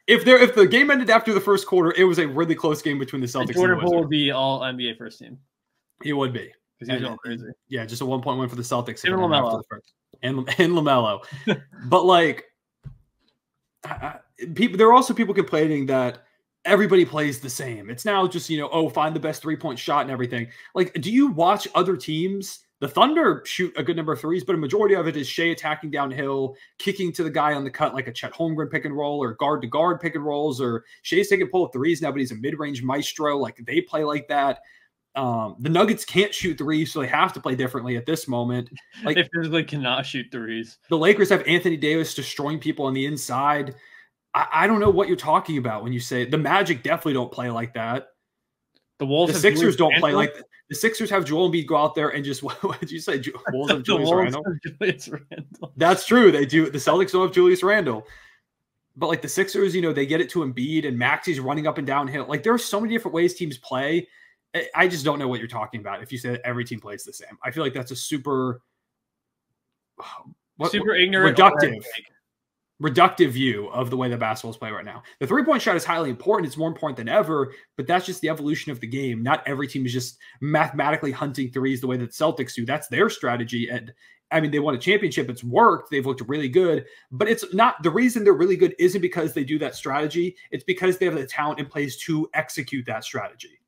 If the game ended after the first quarter, it was a really close game between the Celtics and the Jordan Wizards. Poole would be all NBA first team. It would be. Because he's going crazy. Yeah, just a 1-point win for the Celtics. And LaMelo. And LaMelo. But like, there are also people complaining that everybody plays the same. It's now just, find the best 3-point shot and everything. Like, do you watch other teams? The Thunder shoot a good number of threes, but a majority of it is Shea attacking downhill, kicking to the guy on the cut like a Chet Holmgren pick and roll or guard-to-guard pick and rolls, or Shea's taking pull-up threes now, but he's a mid-range maestro. Like, they play like that. The Nuggets can't shoot threes, so they have to play differently at this moment. Like they physically cannot shoot threes. The Lakers have Anthony Davis destroying people on the inside. I don't know what you're talking about when you say the Magic definitely don't play like that. The Sixers don't play like that. The Sixers have Joel Embiid go out there and just what did you say? Wolves have Julius Randle. That's true. They do. The Celtics don't have Julius Randle. But like the Sixers, they get it to Embiid and Maxi's running up and downhill. Like there are so many different ways teams play. I just don't know what you're talking about if you say that every team plays the same. I feel like that's a super ignorant, reductive view of the way the basketball's played right now. The 3-point shot is highly important. It's more important than ever, but that's just the evolution of the game. Not every team is just mathematically hunting threes the way that the Celtics do. That's their strategy. And I mean, they won a championship. It's worked. They've looked really good, but it's not the reason they're really good isn't because they do that strategy. It's because they have the talent in place to execute that strategy.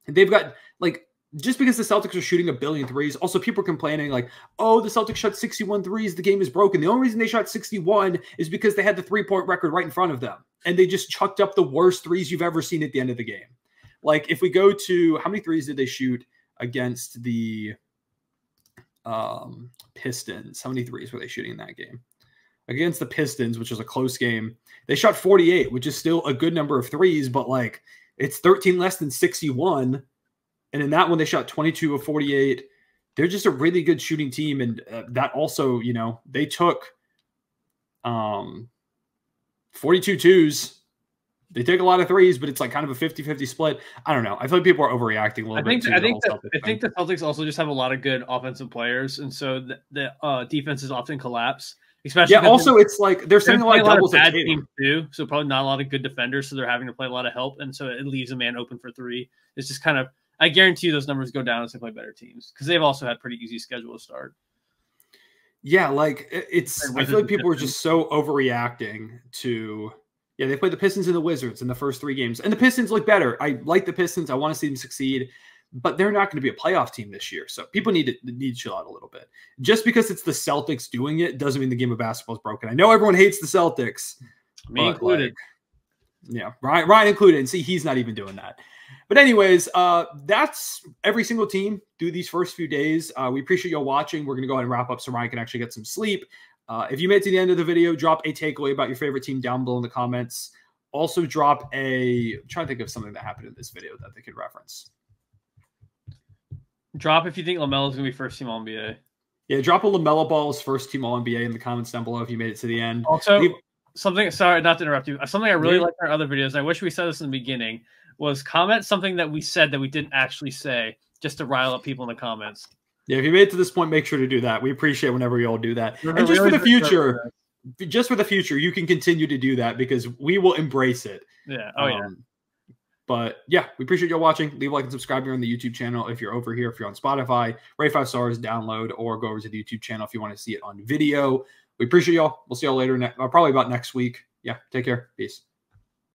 They've got just because the Celtics are shooting a billion threes, also people are complaining like, oh, the Celtics shot 61 threes. The game is broken. The only reason they shot 61 is because they had the 3-point record right in front of them. And they just chucked up the worst threes you've ever seen at the end of the game. Like if we go to how many threes did they shoot against the Pistons? How many threes were they shooting in that game? Against the Pistons, which was a close game, they shot 48, which is still a good number of threes, but like, it's 13 less than 61. And in that one, they shot 22 of 48. They're just a really good shooting team. And that also, they took 42 twos. They take a lot of threes, but it's like kind of a 50-50 split. I don't know. I feel like people are overreacting a little bit. I think the Celtics also just have a lot of good offensive players. And so the defenses often collapse. Especially also it's like they're sending a lot of doubles at teams too, so probably not a lot of good defenders, so they're having to play a lot of help, and so it leaves a man open for three. It's just kind of, I guarantee you those numbers go down as they play better teams because they've also had pretty easy schedule to start. Yeah, like I feel like people are just so overreacting to. Yeah, they played the Pistons and the Wizards in the first 3 games, and the Pistons look better. I like the Pistons. I want to see them succeed. But they're not going to be a playoff team this year. So people need to chill out a little bit. Just because it's the Celtics doing it doesn't mean the game of basketball is broken. I know everyone hates the Celtics. Me included. Yeah, Ryan included. And see, he's not even doing that. But anyways, that's every single team through these first few days. We appreciate y'all watching. We're going to go ahead and wrap up so Ryan can actually get some sleep. If you made it to the end of the video, drop a takeaway about your favorite team down below in the comments. Also drop I'm trying to think of something that happened in this video that they could reference. Drop if you think LaMelo is going to be first team All-NBA. Yeah, drop a LaMelo Ball's first team All-NBA in the comments down below if you made it to the end. Also, sorry, not to interrupt you. Something I really like in our other videos, and I wish we said this in the beginning, was comment something that we said that we didn't actually say just to rile up people in the comments. Yeah, if you made it to this point, make sure to do that. We appreciate whenever you all do that. And just for the future, you can continue to do that because we will embrace it. Yeah. Oh, yeah. But yeah, we appreciate y'all watching. Leave a like and subscribe here on the YouTube channel if you're over here. If you're on Spotify, rate 5 stars, download, or go over to the YouTube channel if you want to see it on video. We appreciate y'all. We'll see y'all later, probably about next week. Yeah, take care. Peace.